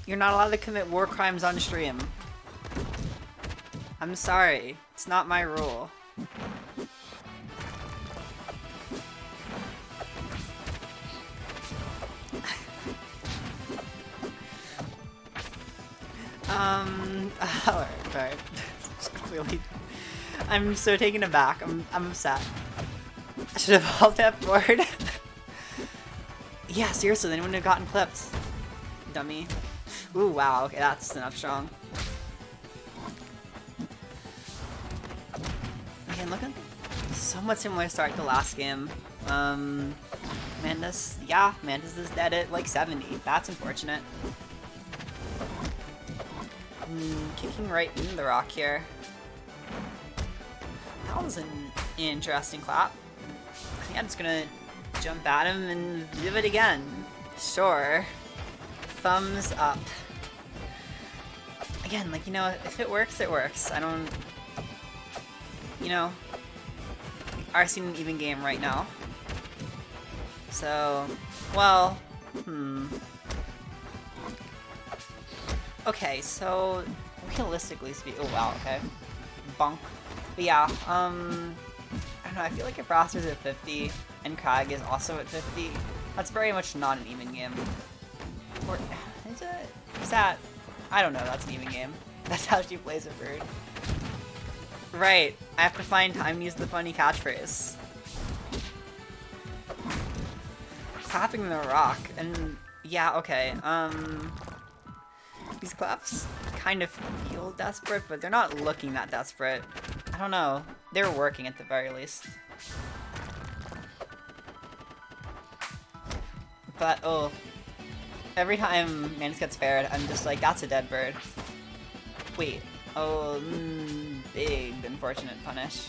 You're not allowed to commit war crimes on stream. I'm sorry. It's not my rule. Alright. Clearly. I'm so taken aback. I'm upset. I should have alt F-board. Yeah, seriously, then it wouldn't have gotten clipped. Dummy. Ooh, wow, okay, that's enough strong. Again, look at somewhat similar start to the last game. Mantis, yeah, Mantis is dead at like 70. That's unfortunate. Kicking right into the rock here. That was an interesting clap. I think I'm just gonna jump at him and do it again. Sure. Thumbs up. Again, like, you know, if it works, it works. I don't... You know, we are seeing an even game right now. So, well, Okay, so, realistically speaking... Oh, wow, okay. Bonk. But yeah, I don't know, I feel like if Roster's at 50, and Crag is also at 50, that's very much not an even game. Or, is it? Is that... I don't know, that's an even game. That's how she plays a bird. Right, I have to find time to use the funny catchphrase. Clapping the rock, and yeah, okay, these claps kind of feel desperate, but they're not looking that desperate. I don't know, they're working at the very least. But, oh, every time Mantis gets paired, I'm just like, that's a dead bird. Wait, oh, big unfortunate punish.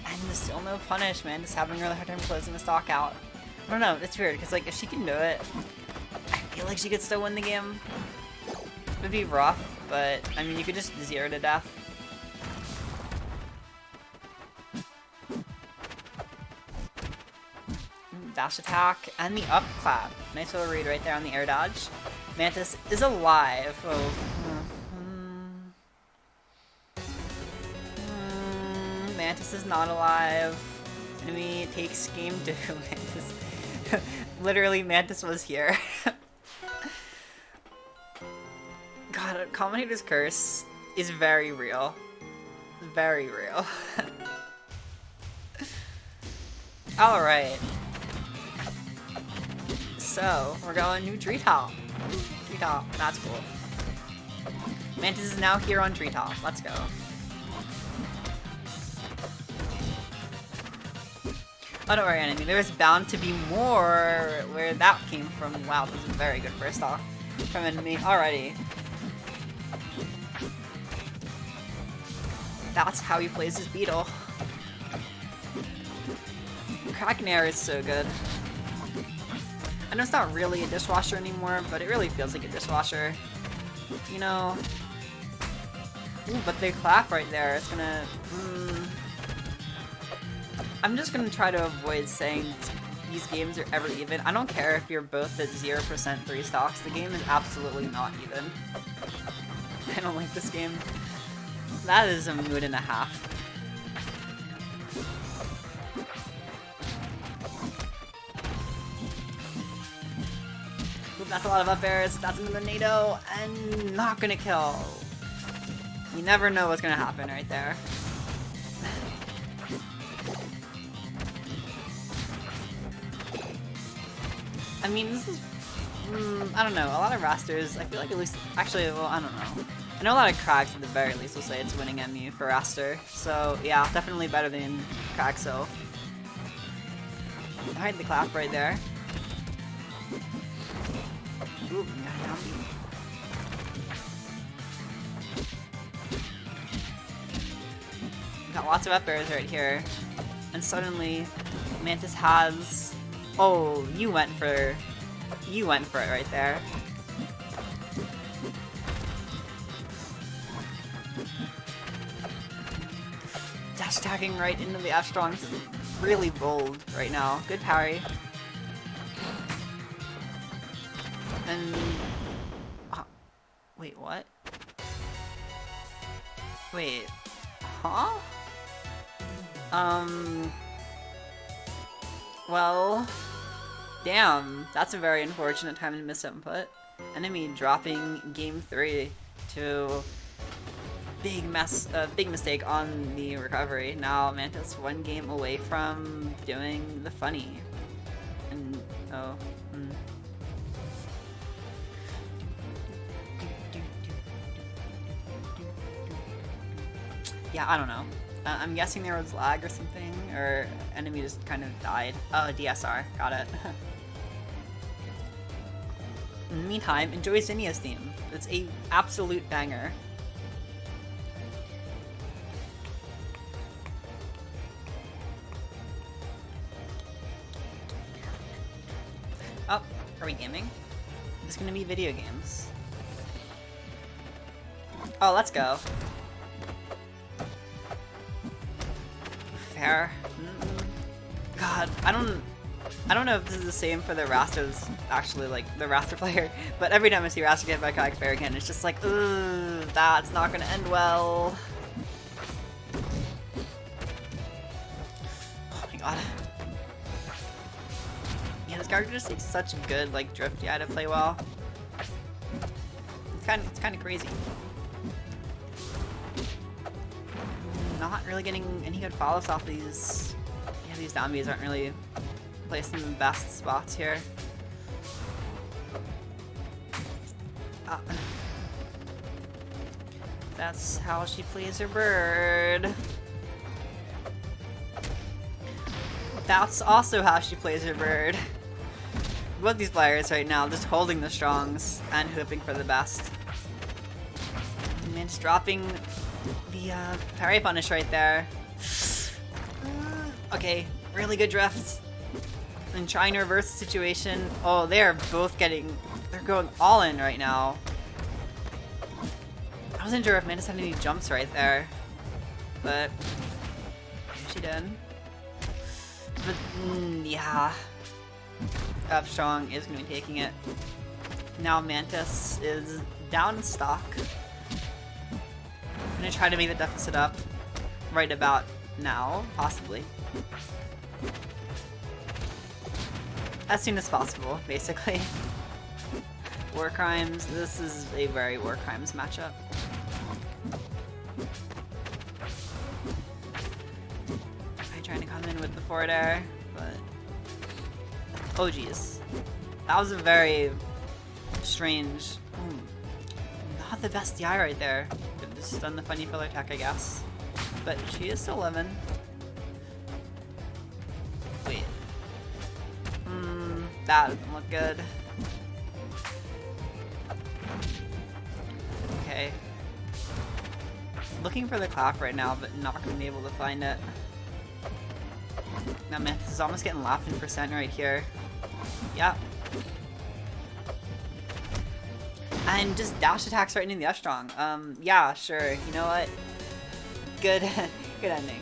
And there's still no punish, man. Just having a really hard time closing the stock out. I don't know, it's weird, because like, if she can do it, I feel like she could still win the game. It would be rough, but, I mean, you could just 0 to death. Dash attack, and the up clap. Nice little read right there on the air dodge. Mantis is alive. Oh. Mantis is not alive. Enemy takes game 2. Mantis. Literally, Mantis was here. God, Commentator's Curse is very real. Very real. Alright. So, we're going new treetop. Treetop, that's cool. Mantis is now here on treetop. Let's go. Oh, don't worry, enemy. There was bound to be more where that came from. Wow, this is a very good first off from enemy already. That's how he plays his beetle. Kraken Air is so good. I know it's not really a dishwasher anymore, but it really feels like a dishwasher. You know? Ooh, but they clap right there. It's gonna... I'm just gonna try to avoid saying these games are ever even. I don't care if you're both at 0% 3 stocks. The game is absolutely not even. I don't like this game. That is a mood and a half. Ooh, that's a lot of up airs. That's another NATO, and not gonna kill. You never know what's gonna happen right there. I mean, this is, I don't know, a lot of rasters, I feel like at least, actually, well, I don't know. I know a lot of crags at the very least will say it's winning MU for raster, so yeah, definitely better than crag self. Alright, the clap right there. Ooh, got lots of up airs right here, and suddenly Mantis has... Oh, you went for it right there. Dash tagging right into the F-Strong. Really bold right now. Good parry. And... wait, what? Wait. Huh? Well... Damn, that's a very unfortunate time to miss input. Enemy dropping game 3 to big mistake on the recovery. Now Mantis 1 game away from doing the funny. And oh. Yeah, I don't know. I'm guessing there was lag or something, or enemy just kind of died. Oh, DSR. Got it. In the meantime, enjoy Zinnia's theme. It's a absolute banger. Oh, are we gaming? It's gonna be video games. Oh, let's go. Fair. God, I don't know if this is the same for the Rasters, actually, like, the Raster player, but every time I see Raster get by Kayak Fair again, it's just like, ooh, that's not gonna end well. Oh my god. Yeah, this character just takes such good, like, drift to play well. It's kind of crazy. Not really getting any good follows off these. Yeah, these down Bs aren't really placed in the best spots here. That's how she plays her bird. That's also how she plays her bird. Both these players right now just holding the strongs and hoping for the best. Mantis dropping the parry punish right there. Okay, really good drifts. And trying to reverse the situation. Oh, they're both getting... They're going all in right now. I wasn't sure if Mantis had any jumps right there. But... she did. But, yeah. Up strong is going to be taking it. Now Mantis is down in stock. I'm going to try to make the deficit up right about now, possibly. As soon as possible, basically. War Crimes, this is a very War Crimes matchup. I'm trying to come in with the forward air, but... oh geez. That was a very strange... not the best DI right there. Could've just done the funny filler attack, I guess. But she is still living. Wait. That doesn't look good. Okay. Looking for the clap right now, but not gonna be able to find it. Now Mantis is almost getting laughed in percent right here. Yep. And just dash attacks right into the F-Strong. Yeah, sure. You know what? Good, good ending.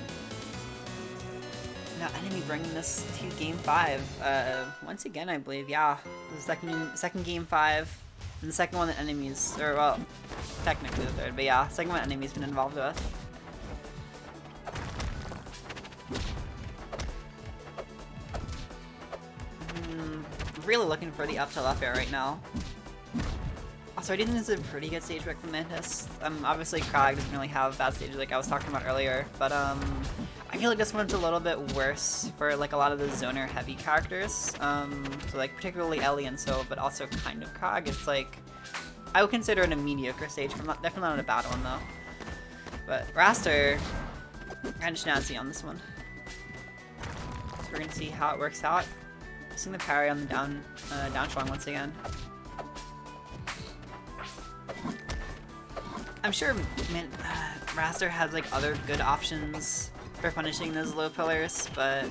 Now enemy bringing this to game 5. Once again, I believe. Yeah, the second game 5, and the second one that enemies, or well, technically the third, but yeah, second one enemies been involved with. Really looking for the up to left air right now. Also, I do think this is a pretty good stage pick from Mantis. Obviously, Krag doesn't really have bad stages like I was talking about earlier, but I feel like this one's a little bit worse for like a lot of the zoner heavy characters. So like particularly Ellie and so, but also kind of Krag. It's like I would consider it a mediocre stage. Definitely not a bad one though. But Raster kind of snazzy on this one. So we're gonna see how it works out. Using the parry on the down strong once again. I'm sure Raster has like other good options for punishing those low pillars, but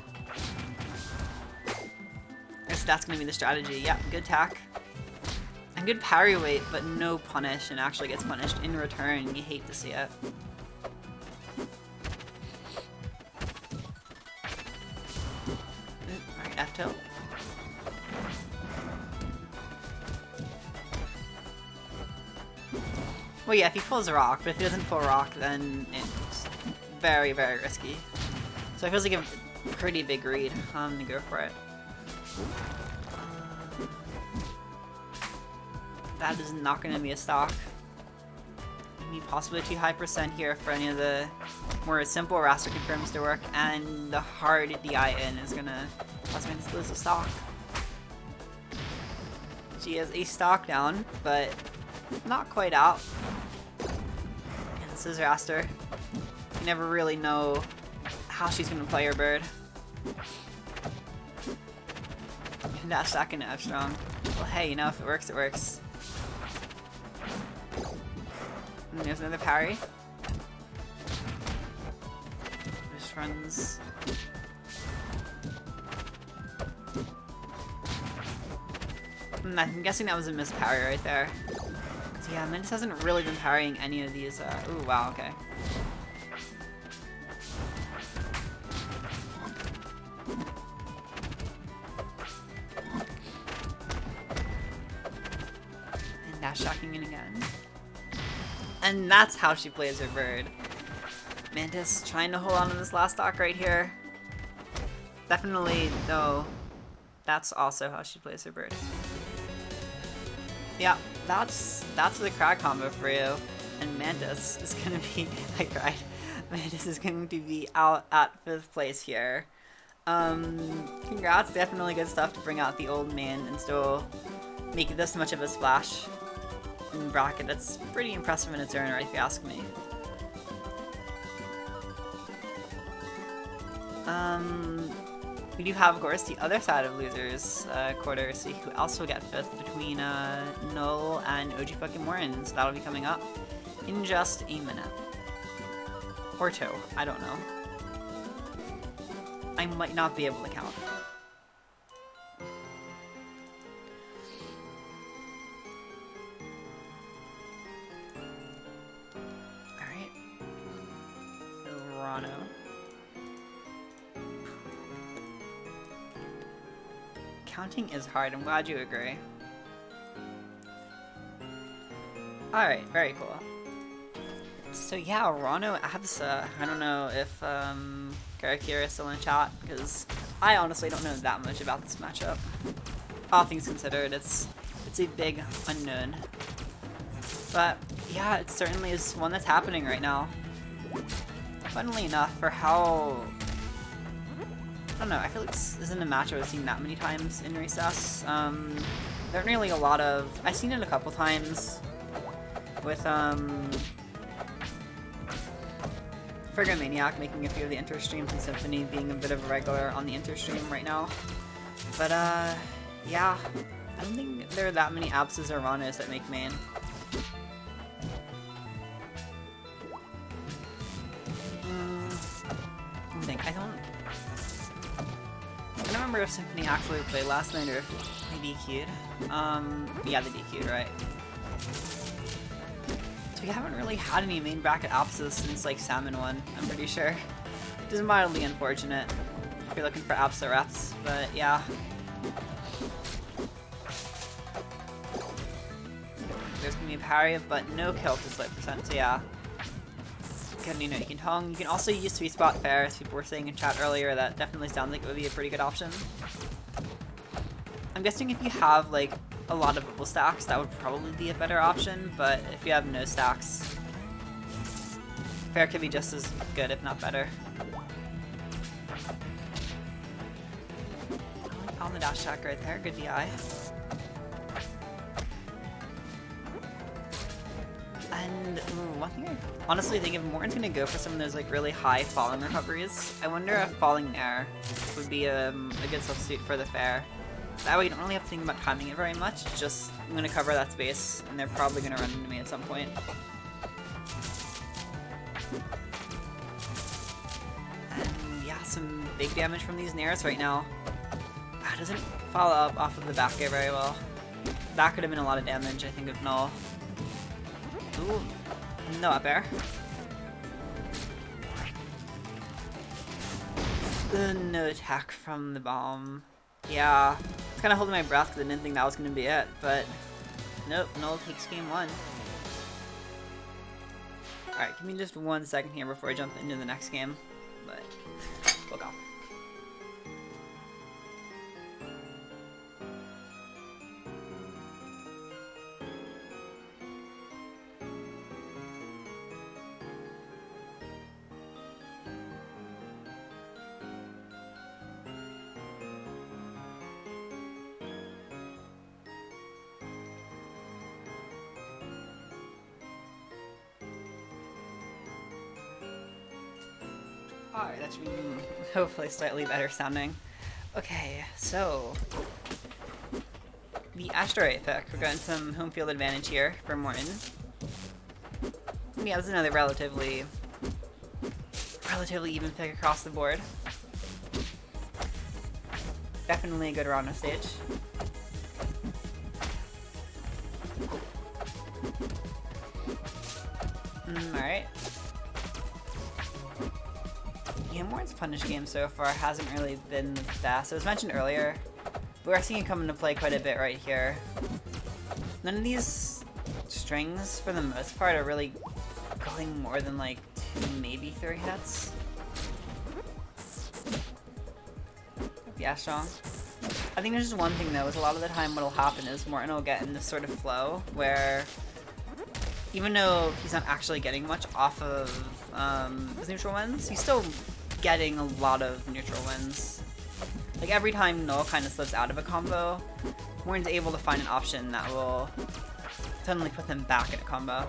I guess that's gonna be the strategy. Yep, good tack. And good parry weight, but no punish, and actually gets punished in return. You hate to see it. Alright, F tilt. Well, yeah, if he pulls a rock, but if he doesn't pull a rock, then it's very, very risky. So it feels like a pretty big read. I'm gonna go for it. That is not gonna be a stock. Maybe possibly too high % here for any of the more simple Raster confirms to work, and the hard DI in is gonna cause me to lose a stock. She has a stock down, but not quite out. And this is Raster. You never really know how she's gonna play her bird. And that second F strong. Well, hey, you know, if it works, it works. And there's another parry. Just runs. I'm guessing that was a missed parry right there. So yeah, Mantis hasn't really been parrying any of these. Ooh, wow, okay. And dash shocking in again. And that's how she plays her bird. Mantis trying to hold on to this last stock right here. Definitely, though, that's also how she plays her bird. Yeah, that's the Krag combo for you. And Mantis is gonna be, I cried. Mantis is going to be out at 5th place here. Congrats, definitely good stuff to bring out the old man and still make this much of a splash in bracket. That's pretty impressive in its own right, if you ask me. We do have, of course, the other side of losers quarter, so who else will get 5th between Null and OGPuckettMorton. So that'll be coming up in just a minute. Or 2, I don't know. I might not be able to count. Alright. So, Rano. Counting is hard, I'm glad you agree. Alright, very cool. So yeah, Rano Absa. I don't know if Karakira is still in chat, because I honestly don't know that much about this matchup. All things considered, it's a big unknown. But yeah, it certainly is one that's happening right now. Funnily enough, for how... I don't know, I feel like this isn't a match I've seen that many times in Recess. There aren't really a lot of... I've seen it a couple times with, Friggin' Maniac making a few of the interstreams and Symphony being a bit of a regular on the interstream right now. But, yeah. I don't think there are that many Absas or Ranas that make main. I don't remember if Symphony actually played last night or if they DQ'd. Yeah, they DQ'd, right. So we haven't really had any main bracket apps since like Salmon 1, I'm pretty sure. Which is mildly unfortunate if you're looking for apps or reps, but yeah. There's gonna be a parry, but no kill to split percent, so yeah. You know, you can Hong. You can also use Sweet Spot Fair, as people were saying in chat earlier. That definitely sounds like it would be a pretty good option. I'm guessing if you have like a lot of bubble stacks, that would probably be a better option, but if you have no stacks, Fair could be just as good, if not better. On the dash attack right there, good DI. And one thing I honestly think if Morton's gonna go for some of those like really high falling recoveries, I wonder if falling there would be a good substitute for the Fair. That way you don't really have to think about timing it very much, just I'm gonna cover that space and they're probably gonna run into me at some point. And yeah, some big damage from these Nairs right now. That doesn't follow up off of the back air very well. That could have been a lot of damage, I think, of Null. Ooh, no up air. No attack from the bomb. Yeah, I was kind of holding my breath because I didn't think that was going to be it, but nope, Null takes game 1. Alright, give me just 1 second here before I jump into the next game, but we'll go. Alright, that should be hopefully slightly better sounding. Okay, so the Asteroid pick. We're getting some home field advantage here for Morton. Yeah, this is another relatively even pick across the board. Definitely a good round of stage. Alright. Yeah, Morton's punish game so far hasn't really been the best. It was mentioned earlier, but we're seeing it come into play quite a bit right here. None of these strings, for the most part, are really going more than like 2, maybe 3 hits. Yeah, strong. I think there's just one thing though, is a lot of the time what'll happen is Morton will get in this sort of flow where even though he's not actually getting much off of his neutral wins, he's still getting a lot of neutral wins. Like every time Null kind of slips out of a combo, Morton's able to find an option that will suddenly put them back in a combo.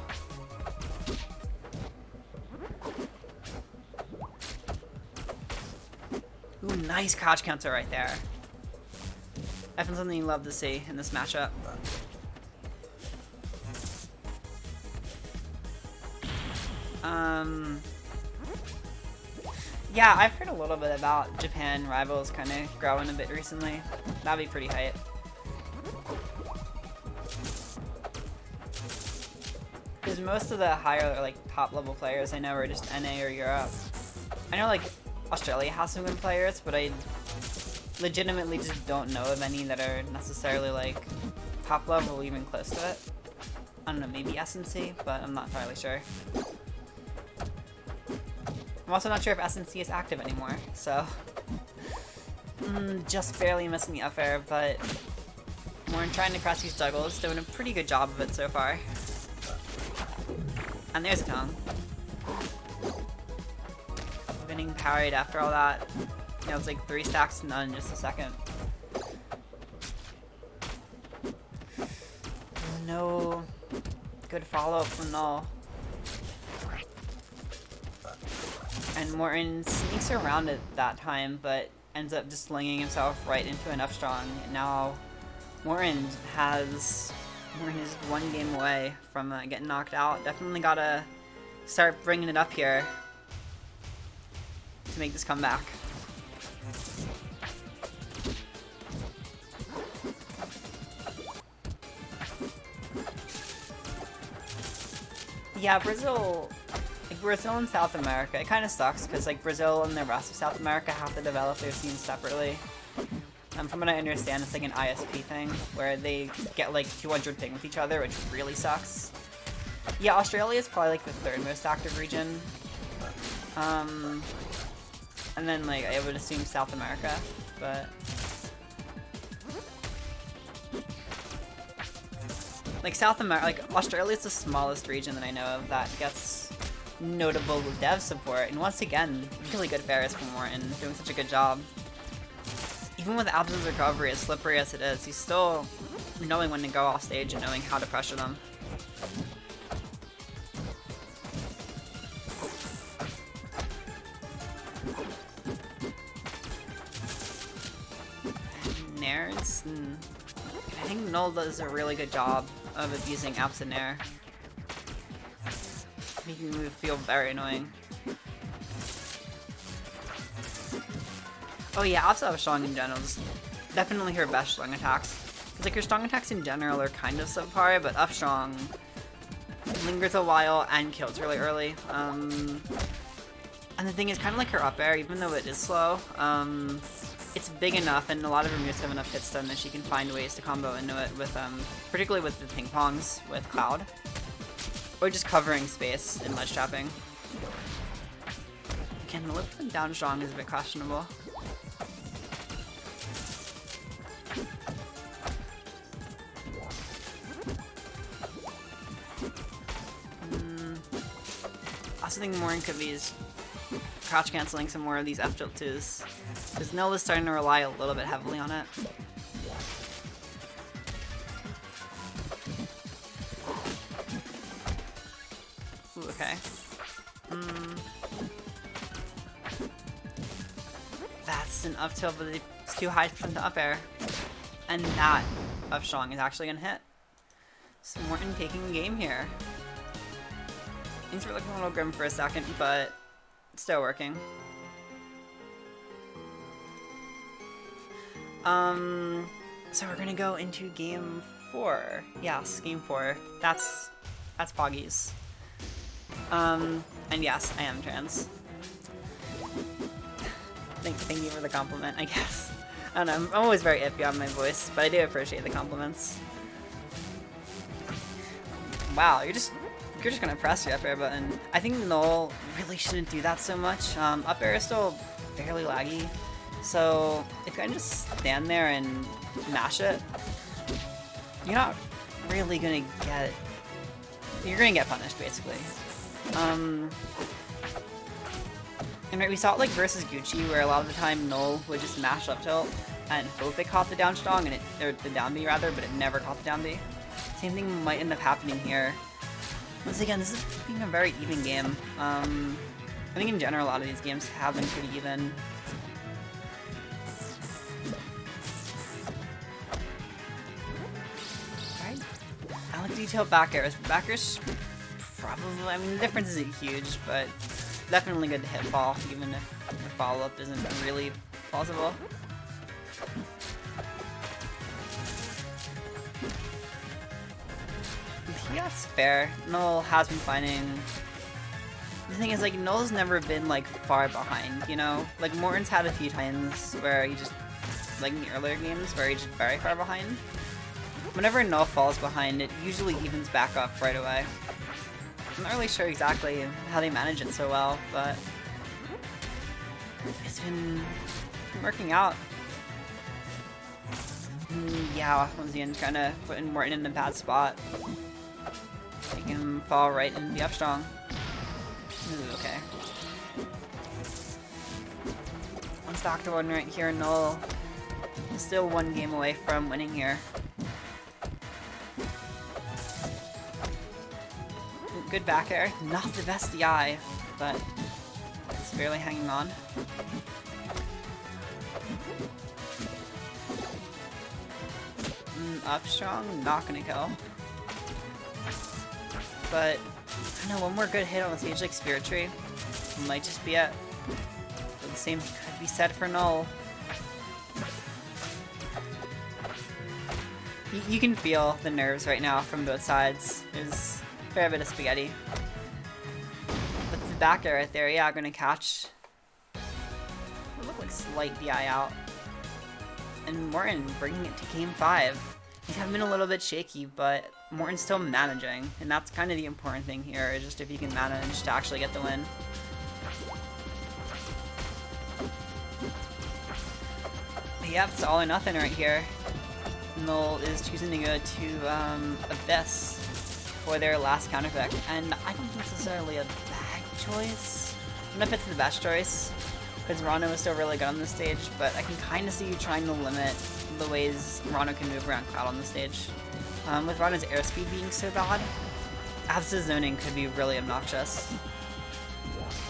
Ooh, nice crouch counter right there. Definitely something you love to see in this matchup. Yeah, I've heard a little bit about Japan rivals kind of growing a bit recently. That'd be pretty hype. Because most of the higher, like, top level players I know are just NA or Europe. I know, like, Australia has some good players, but I legitimately just don't know of any that are necessarily, like, top level or even close to it. I don't know, maybe SNC, but I'm not entirely sure. I'm also not sure if SNC is active anymore, so just barely missing the up air, but Morton trying to crash these juggles, doing a pretty good job of it so far. And there's a tongue. Getting parried after all that. You know, it's like 3 stacks to none in just a second. No good follow-up from Null. And Morton sneaks around at that time, but ends up just slinging himself right into an up strong. And now Morton is 1 game away from getting knocked out. Definitely gotta start bringing it up here to make this comeback. Yeah, Brazil, like Brazil and South America, it kind of sucks because like Brazil and the rest of South America have to develop their scenes separately. From what I understand, it's like an ISP thing where they get like 200 ping with each other, which really sucks. Yeah, Australia is probably like the third most active region. And then like I would assume South America, but like South America, like Australia is the smallest region that I know of that gets notable dev support. And once again, really good Ferris from Morton, doing such a good job. Even with Absa's recovery, as slippery as it is, he's still knowing when to go off stage and knowing how to pressure them. And Nairs, I think Null does a really good job of abusing Absa Nair, making me feel very annoying. Oh yeah, Absa strong in general is definitely her best strong attacks. Cause like her strong attacks in general are kind of subpar, but up strong lingers a while and kills really early. And the thing is, kind of like her up air, even though it is slow, it's big enough and a lot of her moves have enough hit stun that she can find ways to combo into it with, particularly with the ping pongs with Cloud, or just covering space in ledge trapping. Again, the lift from down strong is a bit questionable. I also think Morton could be crouch canceling some more of these F tilt 2s, because Null is starting to rely a little bit heavily on it. Ooh, okay. That's an up tilt, but it's too high for them to up air. And that up strong is actually gonna hit. So Morton taking the game here. Things were looking a little grim for a second, but it's still working. So we're gonna go into game 4. Yes, game 4. That's Poggy's. And yes, I am trans. Thank you for the compliment, I guess. I don't know, I'm always very iffy on my voice, but I do appreciate the compliments. Wow, you're just gonna press your up air button. I think Null really shouldn't do that so much. Up air is still fairly laggy, so if you can just stand there and mash it, you're not really gonna get... You're gonna get punished, basically. And right, we saw it like versus Gucci, where a lot of the time Null would just mash up tilt and hope it caught the down strong, and or the down B rather, but it never caught the down B. Same thing might end up happening here. Once again, this is being a very even game. I think in general a lot of these games have been pretty even. Alright. I like detailed back airs. Back airs probably, I mean, the difference isn't huge, but definitely good to hit fall, even if the follow-up isn't really plausible. Yeah, that's fair. Null has been finding... The thing is, like, Null's never been, like, far behind, you know? Like, Morton's had a few times where he just... Like, in the earlier games, where he's just very far behind. Whenever Null falls behind, it usually evens back up right away. I'm not really sure exactly how they manage it so well, but... It's been working out. Yeah, once again, trying to put Morton in a bad spot. Make him fall right into the up strong. Ooh, okay. One stock to one right here, Null. Still one game away from winning here. Good back air. Not the best DI, but it's barely hanging on. Up strong, not gonna kill. But, I don't know, one more good hit on the stage like Spirit Tree might just be it. But the same could be said for Null. You can feel the nerves right now from both sides. There's a fair bit of spaghetti. back air right there. Yeah, gonna catch. It looked like slight DI out. And Morton bringing it to game 5. These have been a little bit shaky, but Morton's still managing. And that's kind of the important thing here, is just if you can manage to actually get the win. But yeah, it's all or nothing right here. Null is choosing to go to Abyss for their last counter pick, and I don't think necessarily a bad choice. I don't know if it's the best choice, because Rano is still really good on this stage, but I can kind of see you trying to limit the ways Rano can move around Cloud on the stage. With Rano's airspeed being so bad, Absa's zoning could be really obnoxious.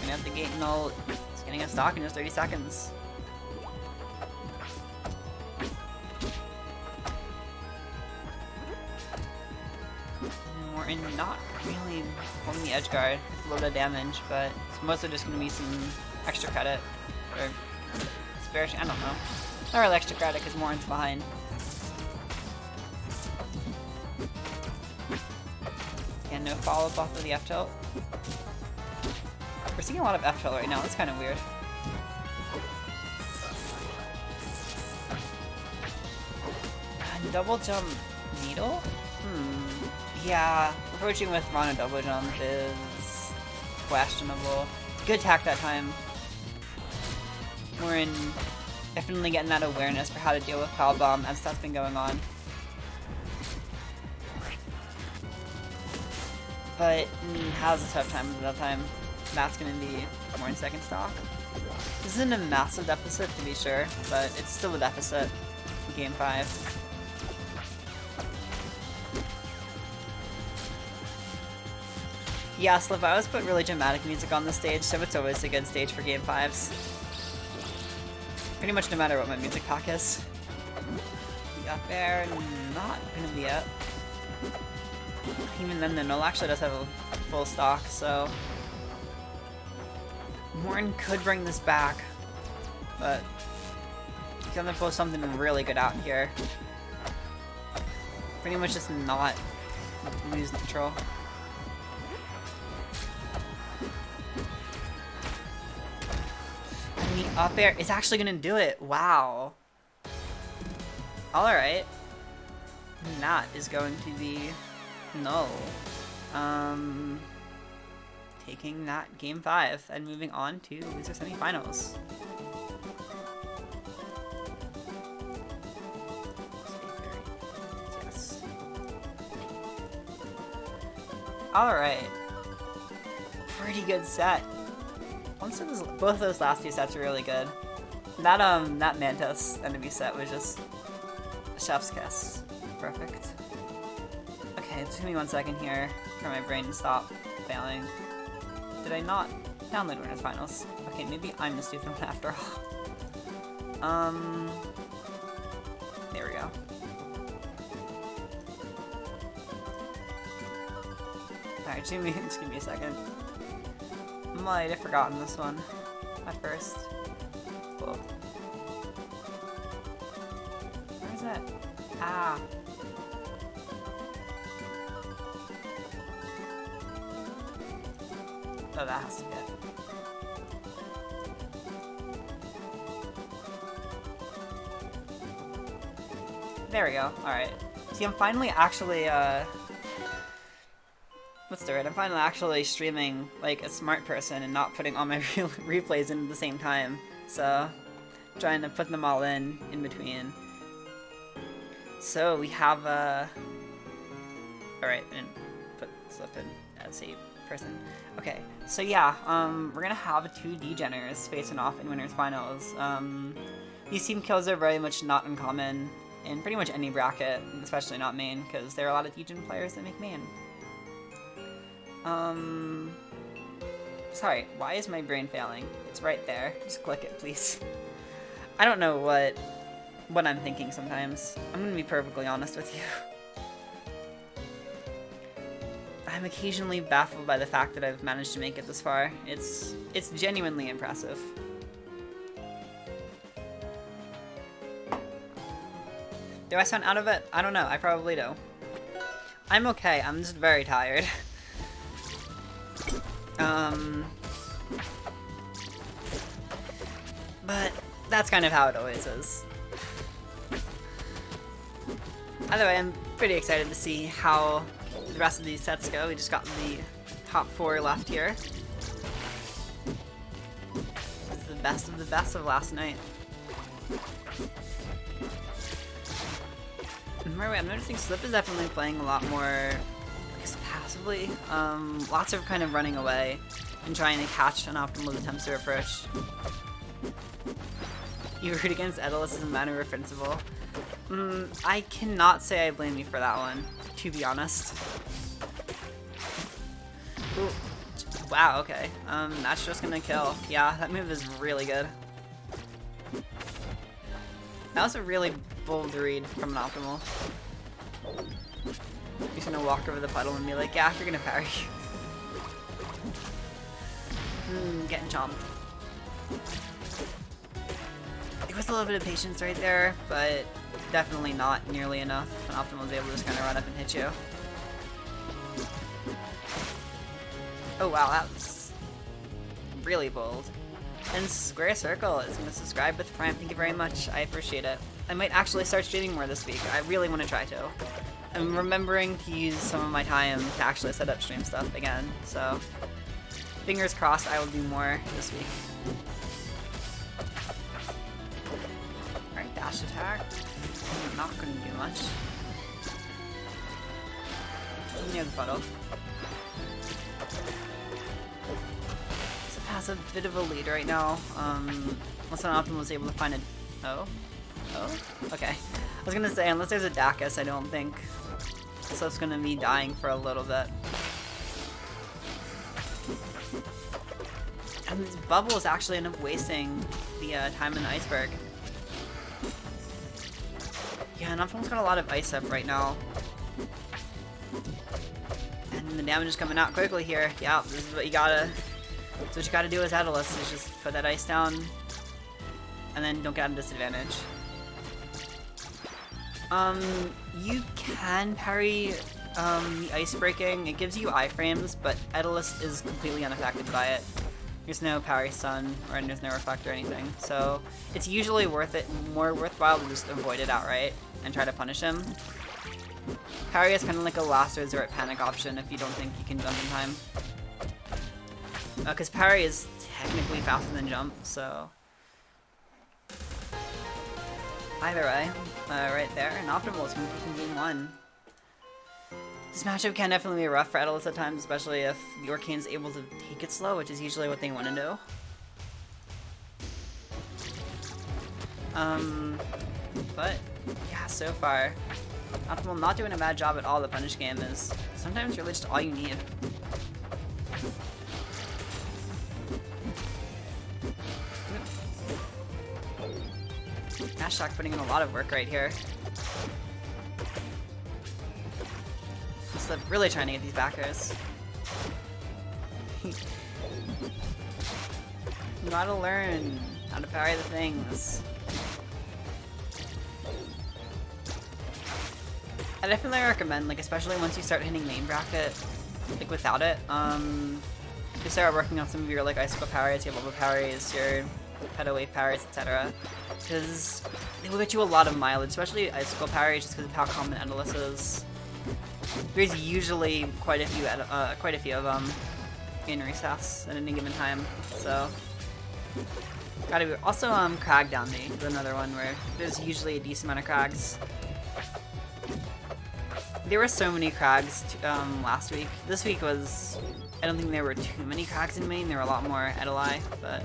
We're gonna have the gate Null. It's getting a stock in just 30 seconds. And not really holding the edge guard, a little bit of damage, but it's mostly just going to be some extra credit, or spare, I don't know. Not really extra credit because Morton's behind. And no follow-up off of the F-tilt. We're seeing a lot of F-tilt right now, that's kind of weird. Double jump needle? Yeah, approaching with Rana double jump is questionable. Good attack that time. We're in definitely getting that awareness for how to deal with Power Bomb as that's been going on. But has a tough time at that time. That's going to be more in second stock. This isn't a massive deficit to be sure, but it's still a deficit in game 5. Yeah, Slavaos put really dramatic music on the stage, so it's always a good stage for game 5s. Pretty much no matter what my music pack is. Up there, not gonna be it. Even then, the Null actually does have a full stock, so Morton could bring this back, but he's gonna pull something really good out here. Pretty much just not lose control. And the up air is actually gonna do it. Wow. Alright. And that is going to be Null. Taking that game 5 and moving on to loser semifinals. Yes. Alright. Pretty good set. Both of those last two sets are really good. That Mantis enemy set was just a chef's kiss. Perfect. Okay, it's gonna be 1 second here for my brain to stop failing. Did I not download Winners Finals? Okay, maybe I'm the stupid one after all. There we go. Alright, just give me a second. Might have forgotten this one at first. Cool. Where is it? Ah. Oh, that has to be it. There we go. Alright. See, I'm finally actually, what's the word? I'm finally actually streaming like a smart person and not putting all my replays in at the same time. So, trying to put them all in between. So, we have, alright, I didn't put slip in as a person. Okay, so yeah, we're gonna have 2 degeners facing off in Winners Finals. These team kills are very much not uncommon in pretty much any bracket, especially not main, because there are a lot of degen players that make main. Sorry, why is my brain failing? It's right there. Just click it, please. I don't know what I'm thinking sometimes. I'm gonna be perfectly honest with you. I'm occasionally baffled by the fact that I've managed to make it this far. It's genuinely impressive. Do I sound out of it? I don't know, I probably do. I'm okay, I'm just very tired. But that's kind of how it always is. Either way, I'm pretty excited to see how the rest of these sets go. We just got the top 4 left here. This is the best of last night. I'm noticing Slip is definitely playing a lot more passively. Lots of kind of running away and trying to catch Unoptimal's attempts to approach. You root against Edalus as a matter of principle. I cannot say I blame you for that one, to be honest. Ooh. Wow, okay. That's just gonna kill. Yeah, that move is really good. That was a really bold read from Unoptimal. He's gonna walk over the puddle and be like, yeah, you're gonna parry. Getting chomped. It was a little bit of patience right there, but definitely not nearly enough. Unoptimal was able to just kind of run up and hit you. Oh wow, that was really bold. And Square Circle is going to subscribe with Prime. Thank you very much. I appreciate it. I might actually start streaming more this week. I really want to try to. I'm remembering to use some of my time to actually set up stream stuff again, so fingers crossed I will do more this week. Alright, dash attack. I'm not going to do much. Near the puddle. Has a bit of a lead right now. Unless Unoptimal was able to find a... Oh? Okay. I was gonna say, unless there's a Dacus, I don't think Slip's gonna be dying for a little bit. And these bubbles actually end up wasting the time in the iceberg. Yeah, Unoptimal's got a lot of ice up right now. And the damage is coming out quickly here. Yeah, this is what you gotta... So what you gotta do as Edalus is just put that ice down, and then don't get at a disadvantage. You can parry the ice breaking. It gives you iframes, but Edalus is completely unaffected by it. There's no parry stun, or there's no reflect or anything. So it's usually more worthwhile to just avoid it outright and try to punish him. Parry is kind of like a last resort panic option if you don't think you can jump in time. Because parry is technically faster than jump, so... Either way, right there, and Unoptimal is in game 1. This matchup can definitely be rough for Edalus at times, especially if the Orcane's able to take it slow, which is usually what they want to do. But, yeah, so far, Unoptimal not doing a bad job at all. The punish game is sometimes really just all you need. Shock putting in a lot of work right here. Just really trying to get these backers. You gotta learn how to parry the things. I definitely recommend, like, especially once you start hitting main bracket, like without it, you start working on some of your like icicle parries, your bubble parries, your pedal wave parries, etc. Because they will get you a lot of mileage, especially icicle parries, just because of how common Edalus is. There's usually quite a few of them in recess at any given time. So gotta be also Crag Down Me is another one where there's usually a decent amount of crags. There were so many crags last week. This week was, I don't think there were too many crags in main. There were a lot more Edeli, but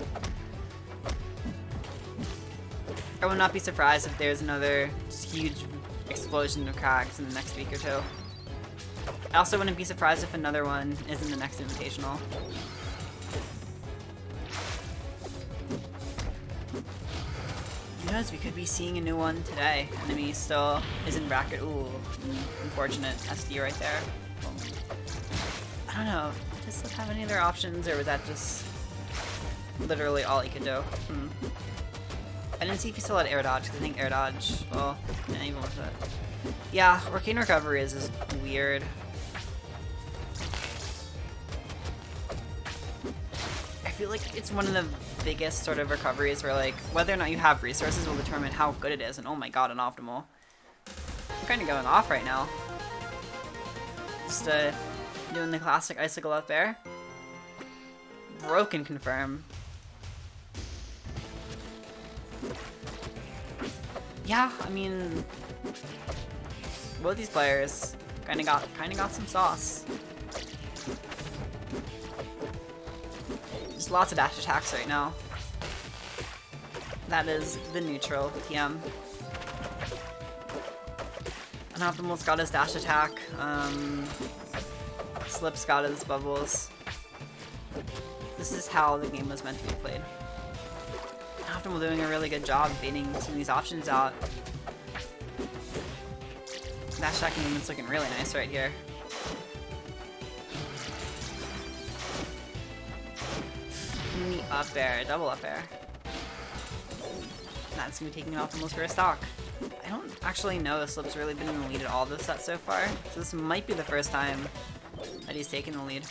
I would not be surprised if there's another just huge explosion of crags in the next week or two. I also wouldn't be surprised if another one is in the next Invitational. Who knows, we could be seeing a new one today. Enemy still is in bracket. Ooh, unfortunate SD right there. I don't know, does this have any other options, or was that just literally all he could do? I didn't see if he still had air dodge, because I think air dodge, well, not even with it. Yeah, Arcane Recovery is just weird. I feel like it's one of the biggest sort of recoveries where, like, whether or not you have resources will determine how good it is. And oh my god, Unoptimal. I'm kind of going off right now. Just doing the classic icicle up there. Broken confirm. Yeah, I mean, both these players kind of got some sauce. Just lots of dash attacks right now. That is the neutral TM. Unoptimal's got his dash attack. Slip's got his bubbles. This is how the game was meant to be played. Unoptimal doing a really good job baiting some of these options out. Dash attack movement's looking really nice right here. And the up air, double up air. That's gonna be taking Optimal's first stock. I don't actually know if Slip's really been in the lead at all this set so far, so this might be the first time that he's taken the lead.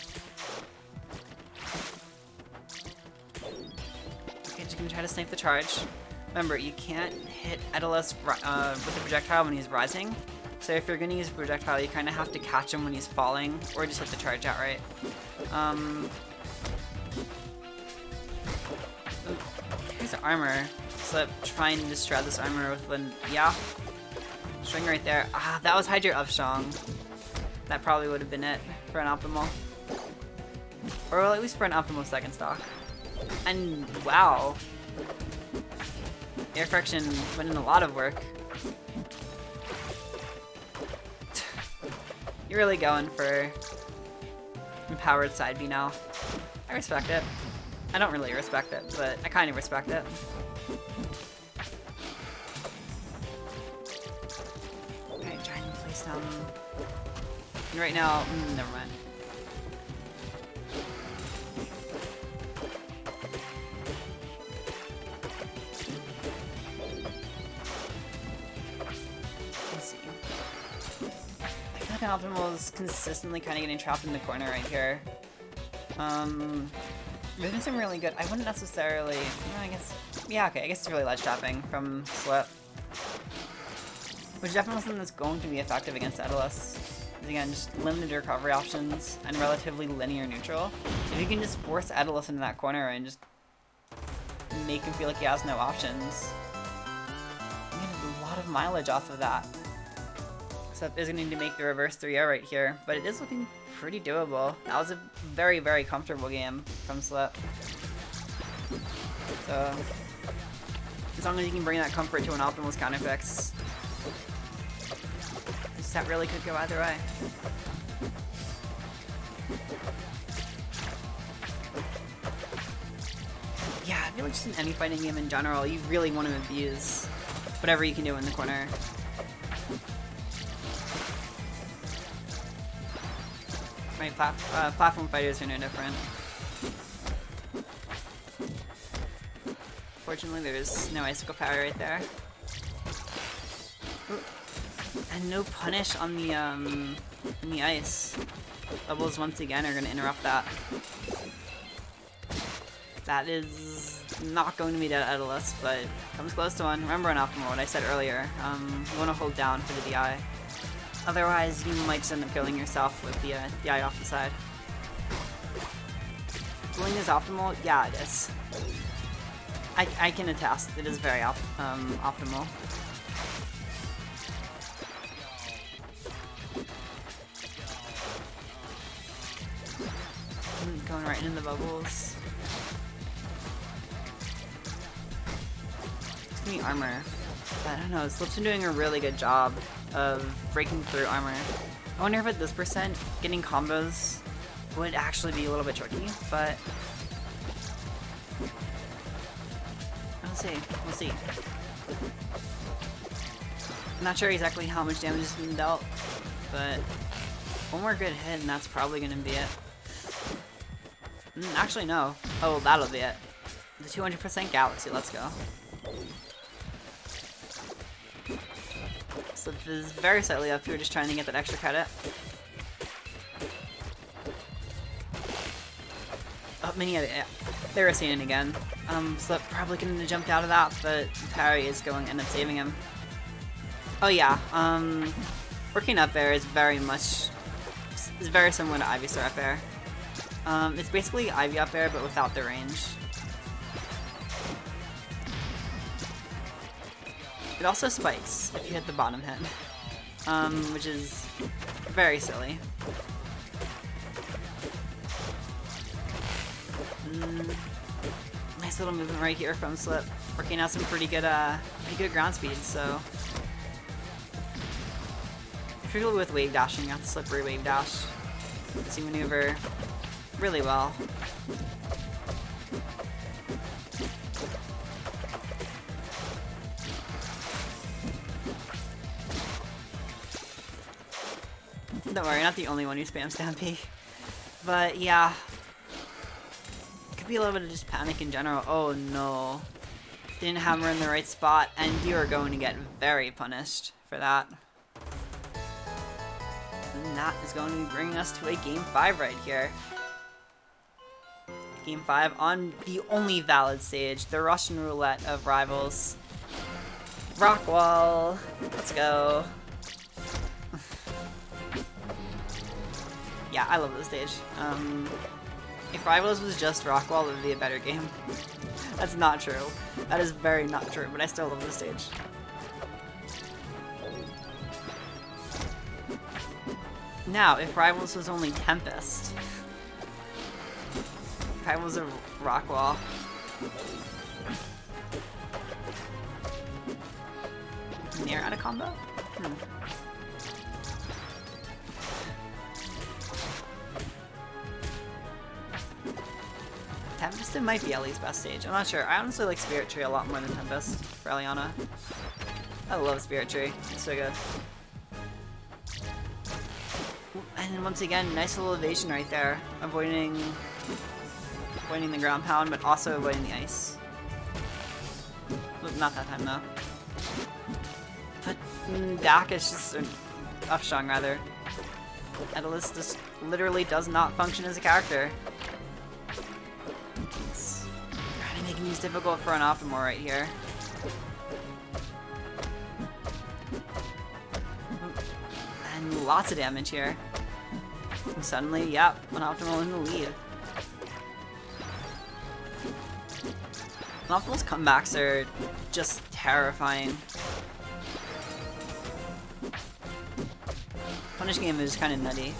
Okay, just gonna try to snipe the charge. Remember, you can't hit Edalus with the projectile when he's rising, so if you're gonna use a projectile, you kind of have to catch him when he's falling, or just hit the charge outright. Here's the armor. Slip trying to shred this armor with an string right there. Ah, that was Hydra up strong. That probably would have been it for an Optimal. Or well, at least for an Optimal second stock. And wow. Air friction put in a lot of work. You're really going for empowered side B now. I respect it. I don't really respect it, but I kind of respect it. Okay, trying to place down. And right now, never mind. Let's see. I feel like Optimal is consistently kind of getting trapped in the corner right here. There's been some really good. I wouldn't necessarily. I guess. Yeah, okay. I guess it's really ledge trapping from Slip, which is definitely something that's going to be effective against Edalus. Again, just limited recovery options and relatively linear neutral. So if you can just force Edalus into that corner and just make him feel like he has no options, you get a lot of mileage off of that. Slip is going to need to make the reverse 3-0 right here, but it is looking pretty doable. That was a very, very comfortable game from Slip. So, as long as you can bring that comfort to an Optimal's counterfix, this set really could go either way. Yeah, I feel like just in any fighting game in general, you really want to abuse whatever you can do in the corner. Right, platform fighters are no different. Fortunately, there's no icicle power right there. Ooh. And no punish on the in the ice. Bubbles once again are going to interrupt that. That is not going to be dead Edalus, but comes close to one. Remember on Optimal, what I said earlier. You want to hold down for the DI. Otherwise, you might just end up killing yourself with the DI off the side. Dueling is optimal? Yeah, it is. I can attest, it is very optimal. Going right into the bubbles. It's gonna be armor. I don't know, Slip's been doing a really good job of breaking through armor. I wonder if at this percent, getting combos would actually be a little bit tricky, but we'll see. We'll see. I'm not sure exactly how much damage has been dealt, but one more good hit and that's probably going to be it. Actually, no. Oh, that'll be it. The 200% Galaxy, let's go. So this is very slightly up here, just trying to get that extra credit. Oh, mini edit, yeah. They were seeing it again. Slip probably couldn't have jumped out of that, but parry is going to end up saving him. Oh yeah, working up air is very similar to Ivysaur up air. It's basically Ivy up air, but without the range. It also spikes if you hit the bottom hit, which is very silly. Nice little movement right here from Slip, working out some pretty good ground speed. So, particularly with wave dashing, you have the slippery wave dash. Does he maneuver really well? Don't worry, not the only one who spams Stampy. But yeah, could be a little bit of just panic in general. Oh no, didn't hammer in the right spot, and you are going to get very punished for that. And that is going to be bringing us to a Game 5 right here. Game 5 on the only valid stage, the Russian roulette of rivals. Rockwall, let's go. Yeah, I love this stage. If Rivals was just Rockwall, it would be a better game. That's not true. That is very not true, but I still love this stage. Now, if Rivals was only Tempest. If I was a Rockwall. Near out of combo? Tempest might be Ellie's best stage. I'm not sure. I honestly like Spirit Tree a lot more than Tempest for Eliana. I love Spirit Tree. It's so good. And once again, nice little evasion right there. Avoiding the ground pound, but also avoiding the ice. Not that time though. But Dak is just Upstrong rather. Edelus just literally does not function as a character. It's kind of making these difficult for Unoptimal right here. And lots of damage here. And suddenly, yep, Unoptimal in the lead. Unoptimal's comebacks are just terrifying. Punish game is kind of nutty.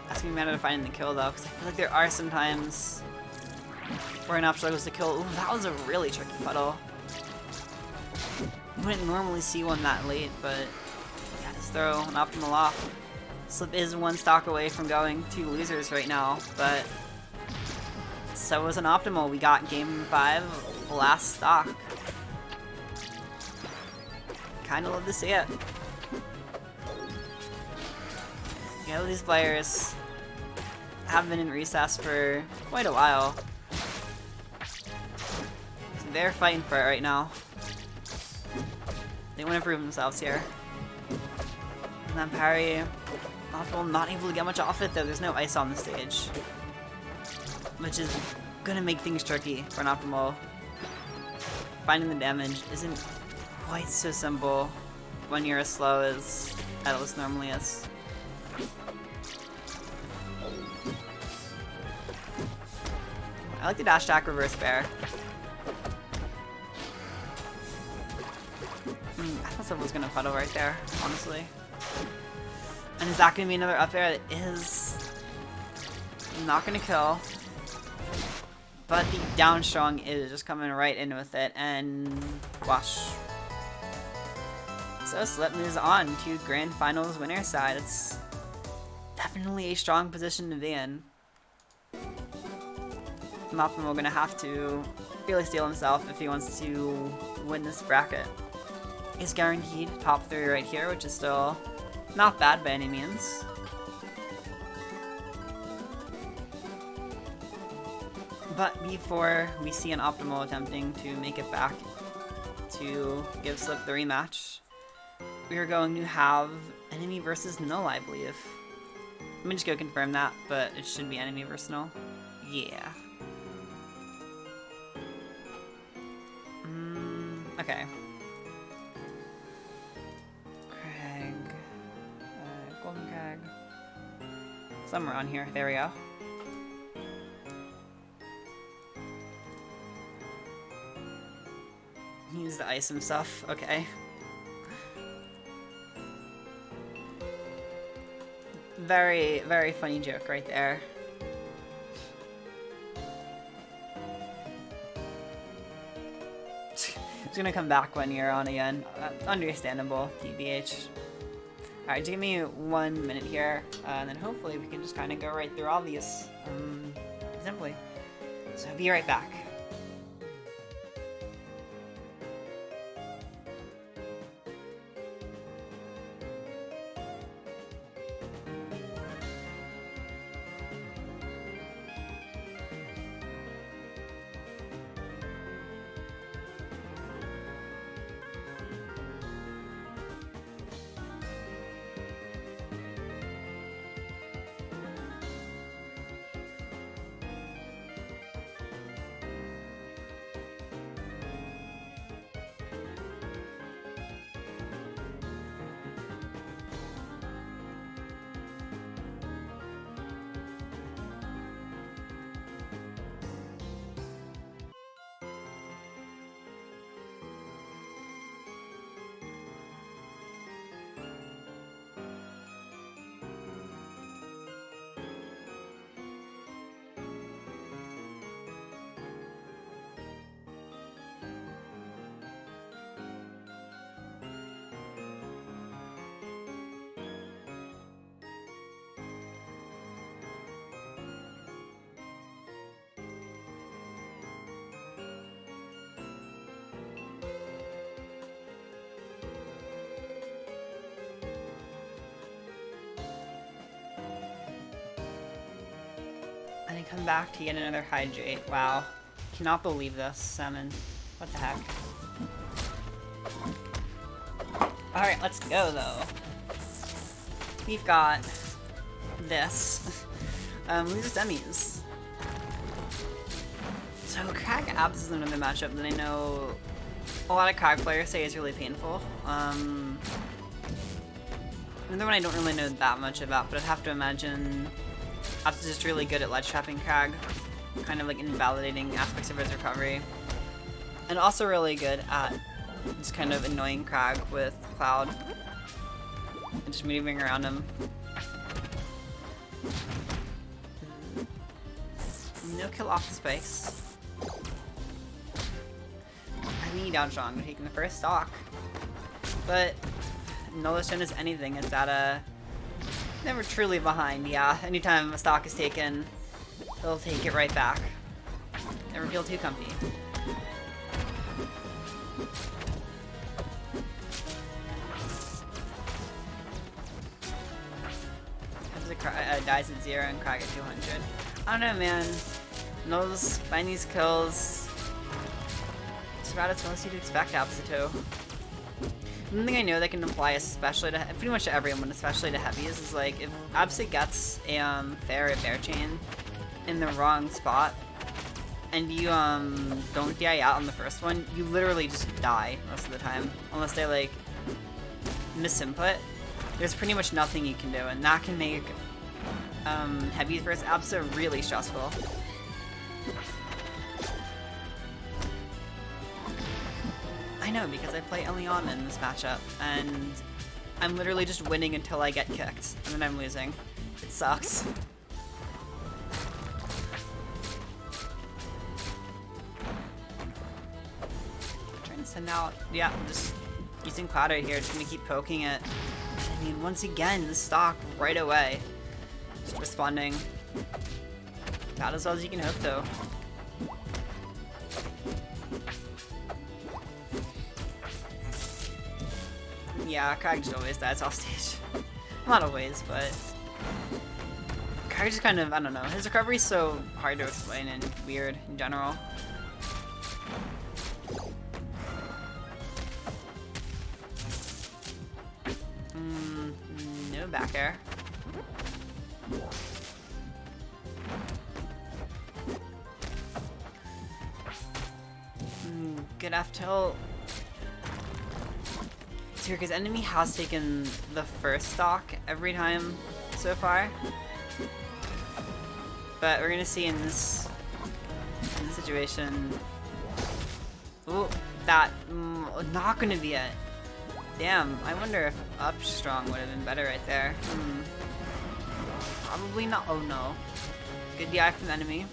That's gonna be matter to finding the kill though, because I feel like there are some times where Unop struggles to kill. Ooh, that was a really tricky puddle. You wouldn't normally see one that late, but yeah, just throw Unoptimal off. Slip is one stock away from going to losers right now, but so was Unoptimal. We got Game 5, last stock. Kinda love to see it. Yeah, these players have been in recess for quite a while. So they're fighting for it right now. They want to prove themselves here. And then parry. Unoptimal not able to get much off it though, there's no ice on the stage. Which is gonna make things tricky for Unoptimal. Finding the damage isn't quite so simple when you're as slow as Edelus normally is. I like the dash attack reverse bear. I thought someone was gonna puddle right there, honestly. And is that gonna be another up air that is not gonna kill? But the down strong is just coming right in with it and wash. So Slip moves on to Grand Finals winner side. It's definitely a strong position to be in. Unoptimal gonna have to really steel himself if he wants to win this bracket. He's guaranteed top 3 right here, which is still not bad by any means. But before we see Unoptimal attempting to make it back to give Slip the rematch, we are going to have Enemy versus Null, I believe. Let me just go confirm that, but it should be enemy versus null. Yeah. Okay. Crag. Golden Crag. Somewhere on here. There we go. Use the ice and stuff. Okay. Very, very funny joke right there. It's gonna come back when you're on again. Understandable, TBH. Alright, give me 1 minute here, and then hopefully we can just kind of go right through all these, simply. So be right back. And I come back to get another hydrate. Wow. Cannot believe this, salmon. What the heck? Alright, let's go though. We've got this. Lose dummies. So Crag Abs is another matchup that I know a lot of Crag players say is really painful. Another one I don't really know that much about, but I'd have to imagine Abs is just really good at ledge trapping Crag, kind of like invalidating aspects of his recovery. And also really good at just kind of annoying Crag with Cloud and just moving around him. No kill off the spikes. I mean, down strong, taking the first stock. But Null is anything, it's at a never truly behind, yeah. Anytime a stock is taken, they'll take it right back. Never feel too comfy. Dies at 0 and Crag at 200. I don't know, man. Null's find these kills. It's about as most you'd expect Absito. One thing I know that can apply especially to pretty much to everyone, especially to heavies, is like if Absit gets a fair chain in the wrong spot and you don't DI out on the first one, you literally just die most of the time. Unless they like misinput. There's pretty much nothing you can do, and that can make heavies versus Absit really stressful. I know, because I play Eliana in this matchup, and I'm literally just winning until I get kicked, and then I'm losing. It sucks. I'm trying to send out, yeah, just using Cloud right here, just gonna keep poking it. I mean, once again, the stock right away. Just responding. About as well as you can hope, though. Yeah, Crag just always dies off stage. Not always, but Crag just kind of, I don't know. His recovery's so hard to explain and weird in general. No back air. Good F tilt. Sircat's enemy has taken the first stock every time so far. But we're gonna see in this situation. Ooh, that not gonna be it. Damn, I wonder if up strong would have been better right there. Probably not. Oh no. Good DI from the enemy.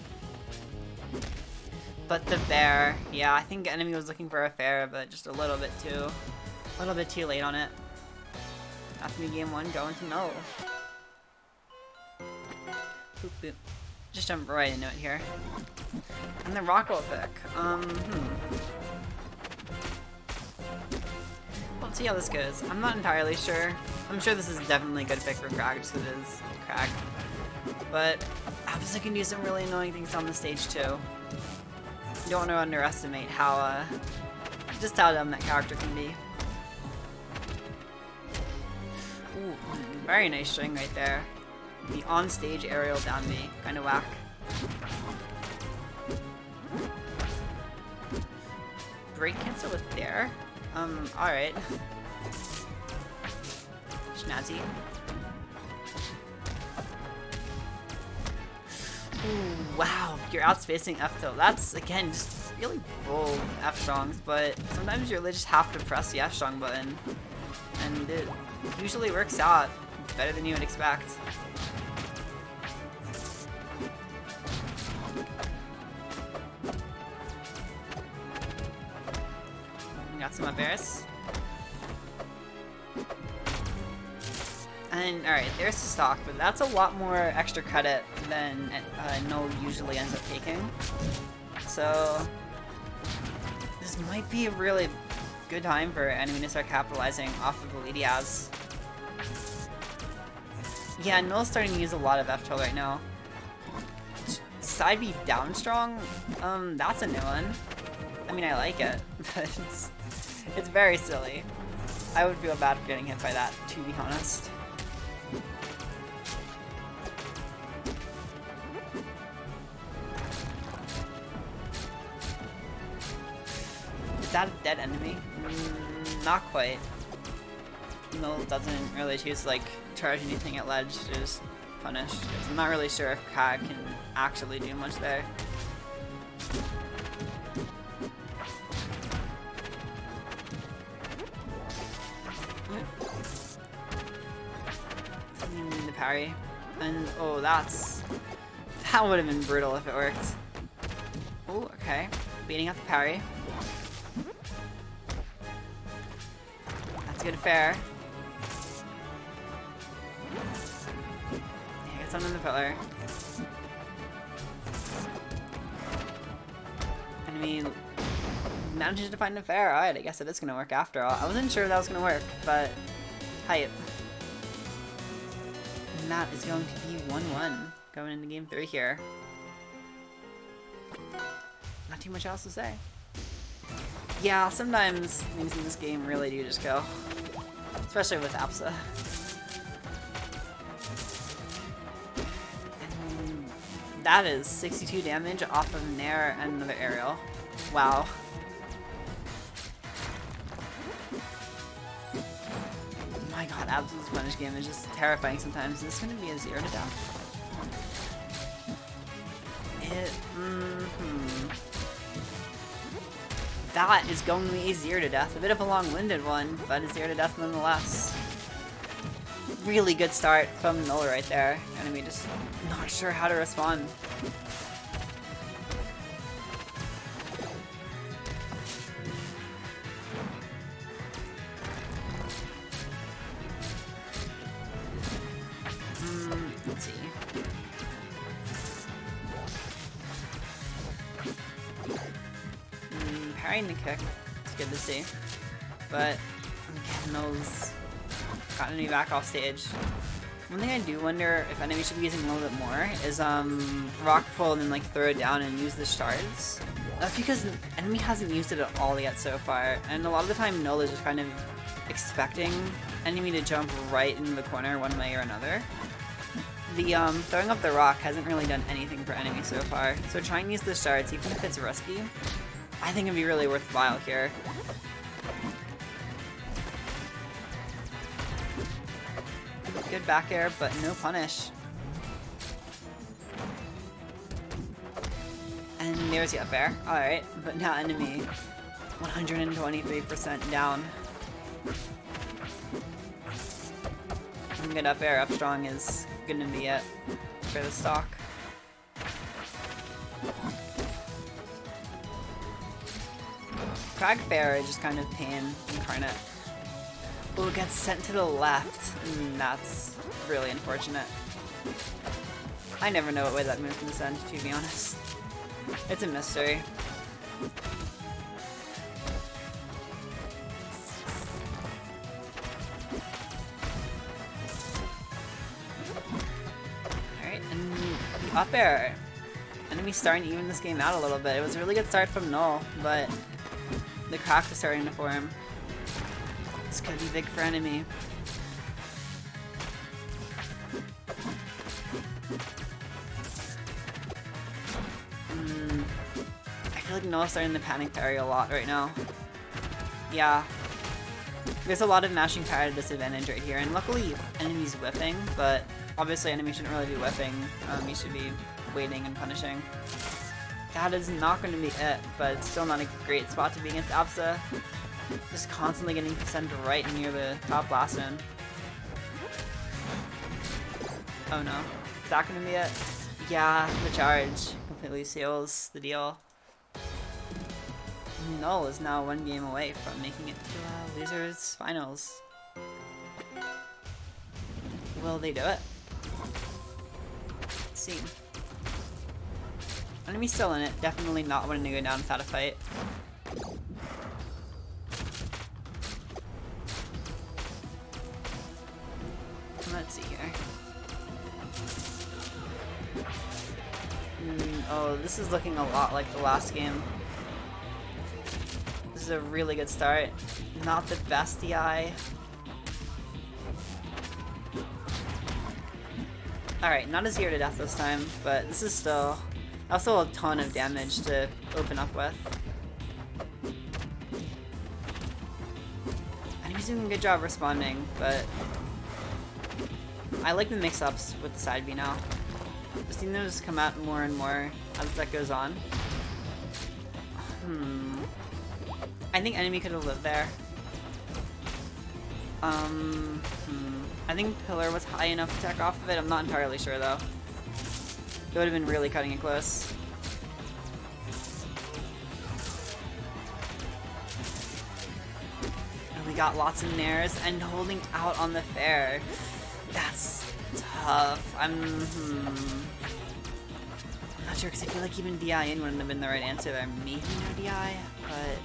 But the bear, yeah, I think the enemy was looking for a fair, but just a little bit too late on it. That's me game one going to Null. Boop boop. Just jump right into it here. And the rock will pick. Let's see how this goes. I'm not entirely sure. I'm sure this is definitely a good pick for Crag, just because it is Crag. But obviously can do some really annoying things on the stage too. You don't want to underestimate how, just how dumb that character can be. Ooh, very nice string right there. The on-stage aerial down B, kind of whack. Break cancel with there. Alright. Schnazzy. Ooh, wow, you're outspacing F tilt. That's, again, just really bold F strongs, but sometimes you really just have to press the F strong button. And it usually works out better than you would expect. Got some up airs. And alright, there's the stock, but that's a lot more extra credit than Null usually ends up taking. So this might be a really good time for enemy to start capitalizing off of the lead he has. Yeah, Null's starting to use a lot of F tilt right now. Side B down strong, that's a new one. I mean, I like it, but it's very silly. I would feel bad for getting hit by that, to be honest. Is that a dead enemy? Not quite. Null doesn't really choose to, like, charge anything at ledge, just punish. I'm not really sure if Crag can actually do much there. The parry. And, oh, that would have been brutal if it worked. Oh, okay. Beating out the parry. That's good fair. Yeah, get something in the pillar. Enemy manages to find a fair. Alright, I guess it is gonna work after all. I wasn't sure that was gonna work, but hype. And that is going to be 1-1 going into game 3 here. Not too much else to say. Yeah, sometimes things in this game really do just go. Especially with Apsa. And that is 62 damage off of Nair and another aerial. Wow. My god, Absol's punish game is just terrifying sometimes. Is this going to be a 0 to death? That is going to be a 0 to death. A bit of a long-winded one, but a 0 to death nonetheless. Really good start from Null right there. Enemy just not sure how to respond. Let's see. Parrying the kick. It's good to see. But again, Null's gotten me back off stage. One thing I do wonder if enemy should be using a little bit more is rock pull and then like throw it down and use the shards. That's because the enemy hasn't used it at all yet so far, and a lot of the time Null is just kind of expecting enemy to jump right into the corner one way or another. The throwing up the rock hasn't really done anything for enemies so far, so trying to use the shards, even if it's risky, I think it'd be really worthwhile here. Good back air, but no punish. And there's the up air. Alright, but now enemy 123% down. Good up air, up strong is gonna be it for the stock. Frag fair is just kind of pain incarnate. Oh, it gets sent to the left. That's really unfortunate. I never know what way that move's gonna send, to be honest. It's a mystery. Alright, and the up air. Enemy's starting to even this game out a little bit. It was a really good start from Null, but the crack is starting to form. This could be big for enemy. I feel like Null's starting to panic parry a lot right now. Yeah. There's a lot of mashing power at a disadvantage right here, and luckily enemy's whipping, but obviously enemy shouldn't really be whipping. He should be waiting and punishing. That is not going to be it, but it's still not a great spot to be against Absa. Just constantly getting sent right near the top blast zone. Oh no. Is that going to be it? Yeah, the charge completely seals the deal. Null is now one game away from making it to losers finals. Will they do it? Let's see. Enemy's still in it. Definitely not wanting to go down without a fight. Let's see here. Oh, this is looking a lot like the last game. This is a really good start. Not the best DI. Alright, not a 0 to death this time, but this is still also a ton of damage to open up with. And he's doing a good job responding, but I like the mix-ups with the side B now. I've seen those come out more and more as that goes on. I think enemy could have lived there. I think Pillar was high enough to tech off of it. I'm not entirely sure though. It would have been really cutting it close. And we got lots of nairs and holding out on the fair. That's tough. I'm not sure because I feel like even DI in wouldn't have been the right answer there. Maybe no DI, but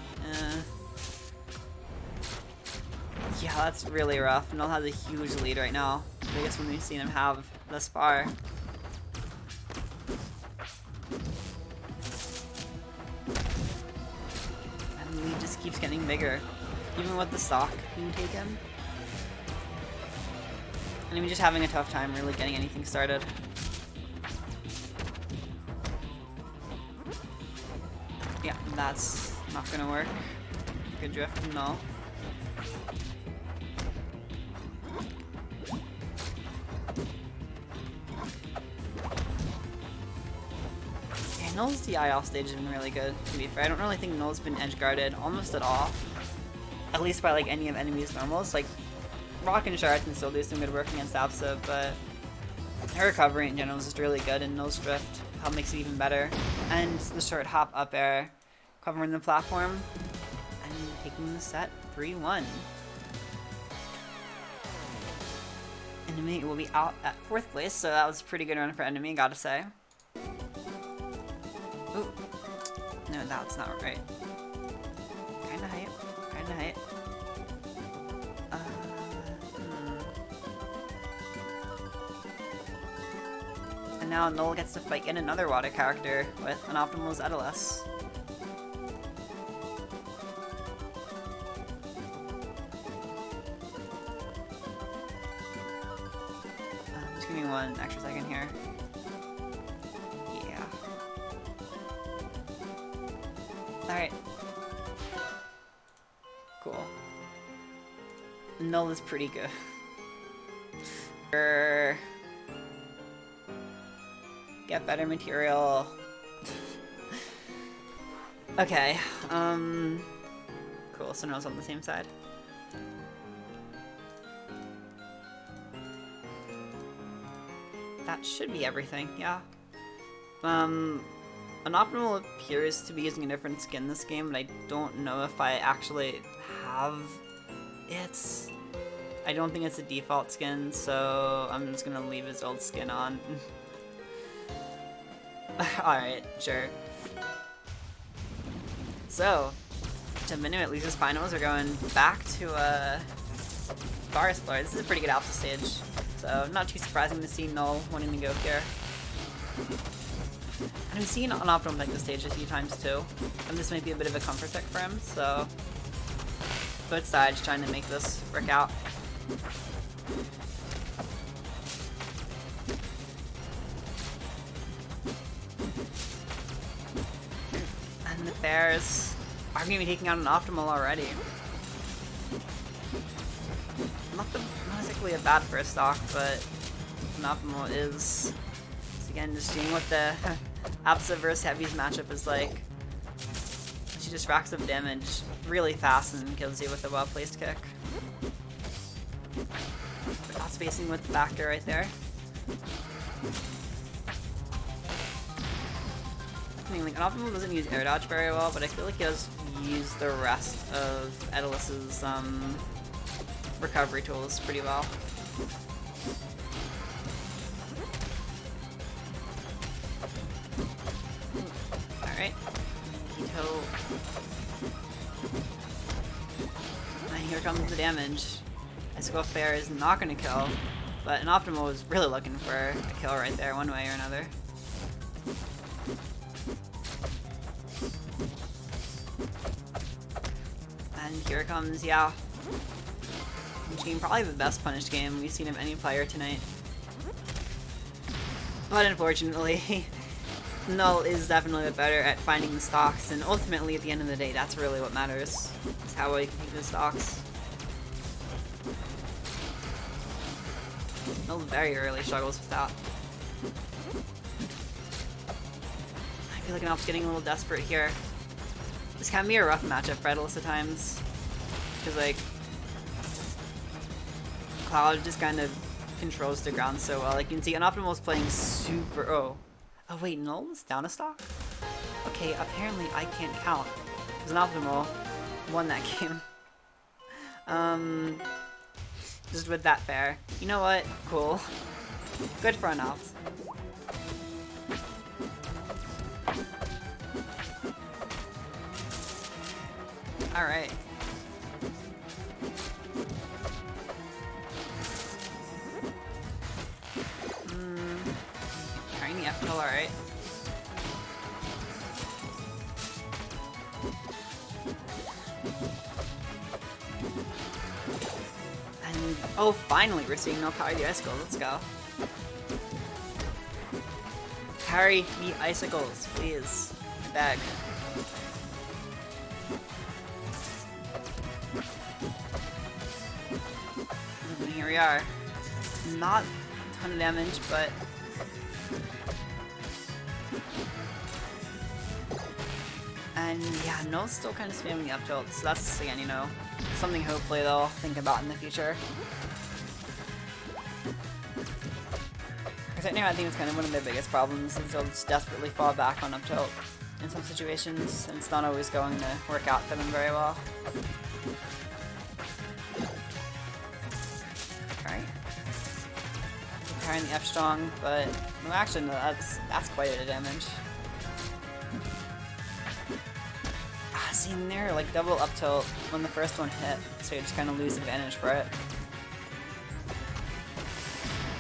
yeah, that's really rough. Null has a huge lead right now. The biggest one we've seen him have thus far. And the lead just keeps getting bigger. Even with the stock being taken. And I'm just having a tough time really getting anything started. Yeah, that's not gonna work. Good drift from Null. Null's DI off stage has been really good, to be fair. I don't really think Null's been edge guarded almost at all. At least by like any of enemy's normals. Like Rock and Shard can still do some good work against Absa, but her recovery in general is just really good, and Null's drift help makes it even better. And the short hop up air covering the platform and taking the set 3-1. Enemy will be out at 4th place, so that was a pretty good run for Enemy, gotta say. Ooh. No, that's not right. Kinda hype. Kinda hype. And now Null gets to fight in another water character with Unoptimal's Edelus. Just give me 1 extra second here. Yeah. Alright. Cool. Null is pretty good. Get better material. Okay, cool, so Null's on the same side. That should be everything, yeah. Unoptimal appears to be using a different skin this game, but I don't know if I actually have it. I don't think it's a default skin, so I'm just gonna leave his old skin on. Alright, sure. So, to minimum Lisa's finals, we're going back to Forest Floor. This is a pretty good alpha stage, so not too surprising to see Null wanting to go here. And we've seen Unoptimal make this stage a few times too, and this might be a bit of a comfort pick for him, so both sides trying to make this work out. And the Bears are going to be taking out Unoptimal already. Not exactly a bad first stock, but Unoptimal is again just seeing what the Absa vs Heavies matchup is like. She just racks up damage really fast and kills you with a well-placed kick. But not spacing with the backer right there. I mean, like, Unoptimal doesn't use air dodge very well, but I feel like he does use the rest of Edelis's recovery tools pretty well. Alright. Keto. And here comes the damage. Icicle Fair is not going to kill, but Unoptimal was really looking for a kill right there, one way or another. And here comes Yao. Which game probably the best punished game we've seen of any player tonight. But unfortunately, Null is definitely better at finding the stocks, and ultimately at the end of the day, that's really what matters. Is how well you can take the stocks. Null very early struggles with that. I feel like Null's getting a little desperate here. This can be a rough matchup for Edelis at times. Because, like, Cloud just kind of controls the ground so well. Like, you can see Unoptimal's playing super... Oh, wait, Null was down a stock? Okay, apparently I can't count. Because Unoptimal won that game. Just with that fair. You know what? Cool. Good for Unopt. Alright. Carrying the F-kill, alright. And, oh, finally we're seeing no carry the icicles. Let's go. Carry the icicles, please. Bag. And here we are. Not a ton of damage, but and yeah, Null's still kind of spamming the up tilt, so that's, again, you know, something hopefully they'll think about in the future. Because right now I think it's kind of one of their biggest problems, is they'll just desperately fall back on up tilt in some situations, and it's not always going to work out for them very well. Alright. Carrying the F strong, but no, actually, no, that's quite a bit of damage. See, in there, like, double up tilt when the first one hit, so you just kind of lose advantage for it.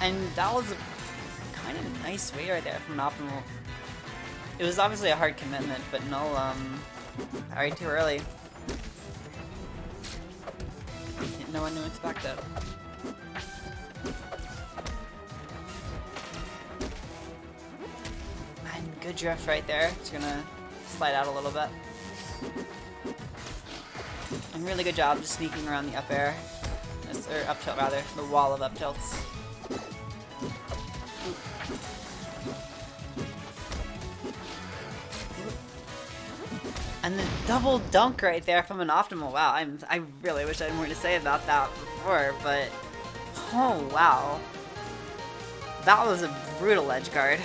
And that was a kind of nice way right there from Unoptimal. It was obviously a hard commitment, but Null, parried too early. No one knew to expect it. the drift right there. It's gonna slide out a little bit. And really good job just sneaking around the up air. Or up tilt rather, the wall of up tilts. And the double dunk right there from Unoptimal. Wow, I really wish I had more to say about that before, but oh wow. That was a brutal edge guard.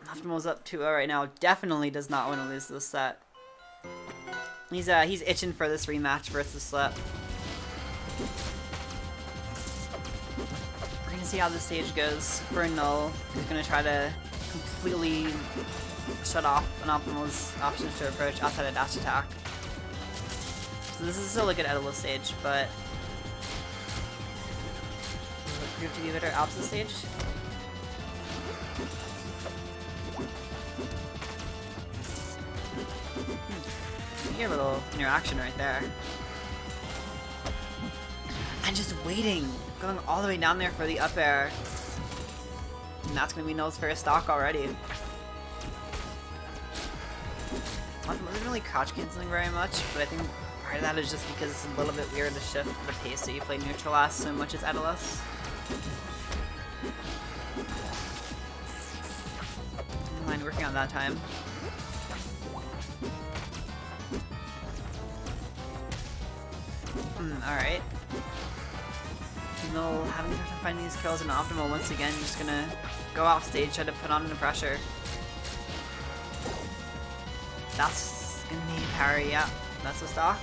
Unoptimal's up 2-0 right now. Definitely does not want to lose this set. He's itching for this rematch versus Slip. We're gonna see how this stage goes for Null. He's gonna try to completely shut off Unoptimal's options to approach outside of dash attack. So this is still a good edible stage, but prove to be a better opposite stage. You get a little interaction right there. And just waiting, going all the way down there for the up air. And that's gonna be Null's first stock already. Wasn't really crouch canceling very much, but I think part of that is just because it's a little bit weird to shift the pace that you play neutral last so much as Edalus. Didn't mind working on that time. Alright. Null having to find these kills and Optimal once again, just gonna go off stage, try to put on the pressure. That's gonna be parry, yeah. That's a stock.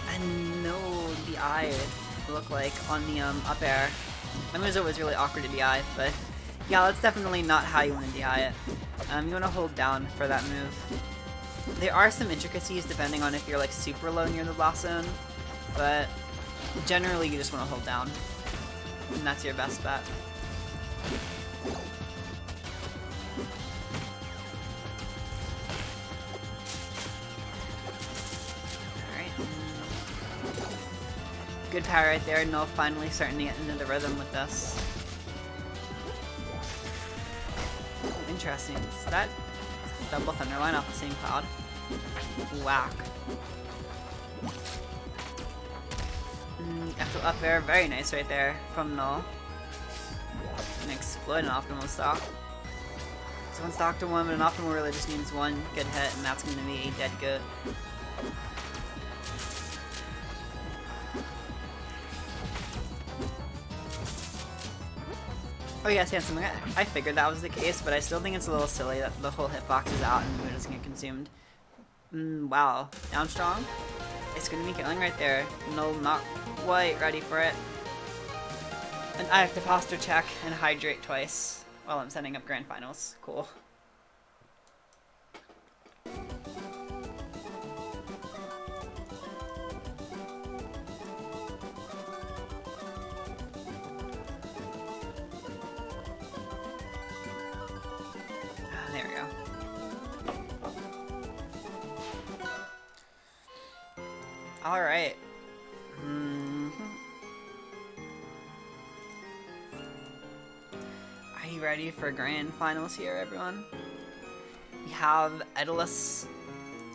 And no DI look like on the up air. I mean, it was always really awkward to DI, but yeah, that's definitely not how you want to DI it. You want to hold down for that move. There are some intricacies depending on if you're like super low near the blast zone, but generally you just want to hold down, and that's your best bet. Alright. Good power right there. Null finally starting to get into the rhythm with this. Interesting. So that double thunderline off the same cloud. Whack. Up there, very nice right there from Null. An exploding optimal stock. So one stock to one, but an optimal really just needs one good hit, and that's going to be a dead goat. Oh yes, Handsome, I figured that was the case, but I still think it's a little silly that the whole hitbox is out and it doesn't get consumed. Wow, down strong. It's gonna be killing right there. No, not quite ready for it. And I have to posture check and hydrate twice while I'm setting up grand finals. Cool. There we go. Alright. Are you ready for grand finals here, everyone? We have Edalus,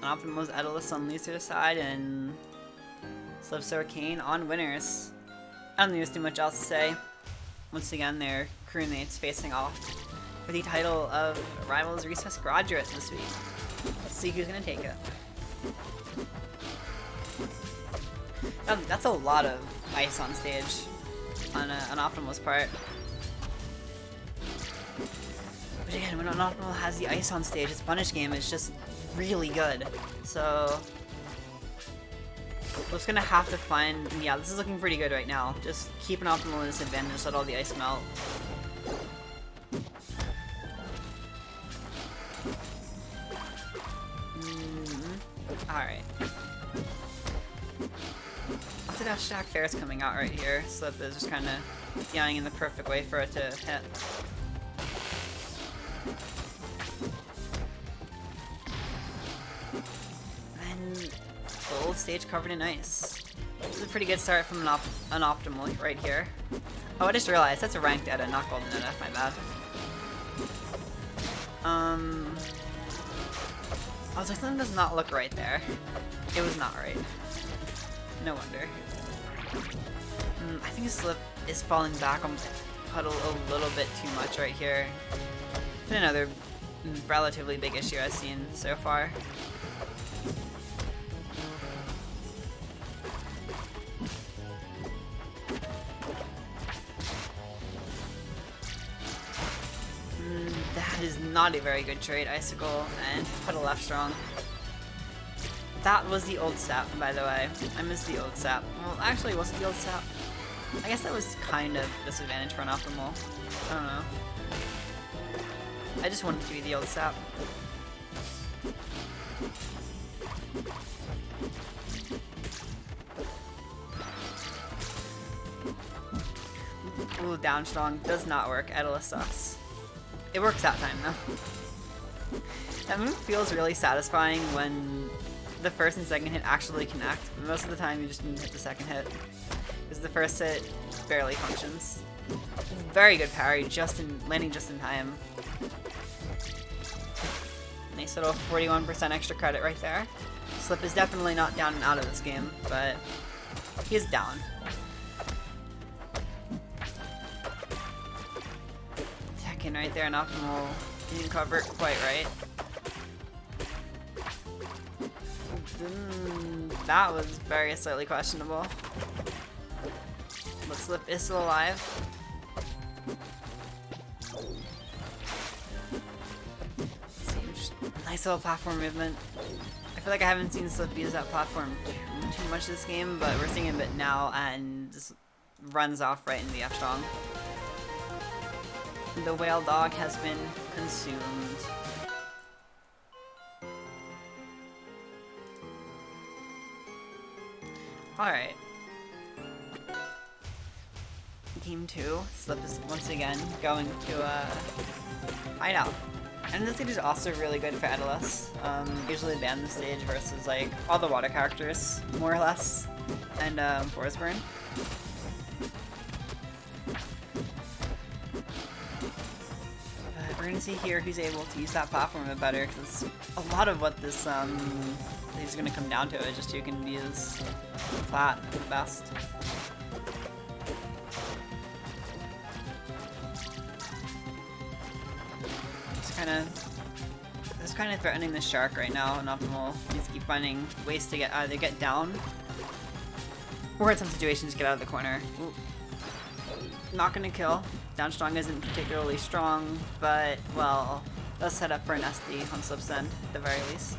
Unoptimal's Edalus on loser's side, and Slip's Arcane on winners. I don't think there's too much else to say. Once again, their crewmates facing off for the title of Rivals Recess Graduate this week. Let's see who's gonna take it. That's a lot of ice on stage on Unoptimal's part. But again, when Unoptimal has the ice on stage, its punish game is just really good. So we're just gonna have to find. Yeah, this is looking pretty good right now. Just keep Unoptimal in this advantage, let all the ice melt. Alright. That Shack Fair is coming out right here. Slip is just kind of yelling in the perfect way for it to hit. And full stage covered in ice. This is a pretty good start from an Optimal right here. Oh, I just realized that's a ranked edit, not golden edit. My bad. I was like, something does not look right there. It was not right. No wonder. I think Slip is falling back on Puddle a little bit too much right here. It's been another relatively big issue I've seen so far. That is not a very good trade, Icicle and Puddle left strong. That was the old sap, by the way. I missed the old sap. Well, actually, was it the old sap? I guess that was kind of disadvantage for Unoptimal. I don't know. I just wanted to be the old sap. Ooh, down strong does not work. Edela sucks. It works that time though. That move feels really satisfying when the first and second hit actually connect, but most of the time you just need to hit the second hit. Because the first hit barely functions. Very good parry, landing just in time. Nice little 41% extra credit right there. Slip is definitely not down and out of this game, but he is down. Tekken right there, Unoptimal didn't cover it quite right. That was very slightly questionable. But Slip is still alive. Nice little platform movement. I feel like I haven't seen Slip use that platform too much this game, but we're seeing it a bit now, and just runs off right into the F strong. The whale dog has been consumed. Alright. Game 2, Slip is once again going to hideout. And this stage is also really good for Edelis. Usually ban this stage versus like all the water characters, more or less, and Forest Burn. But we're gonna see here who's able to use that platform a bit better, because a lot of what this is gonna come down to is just who can use plat the best. It's kind of threatening the shark right now. Unoptimal needs to keep finding ways to either get down, or in some situations get out of the corner. Ooh. Not gonna kill. Down strong isn't particularly strong, but well, let's set up for an SD on Slip's end at the very least.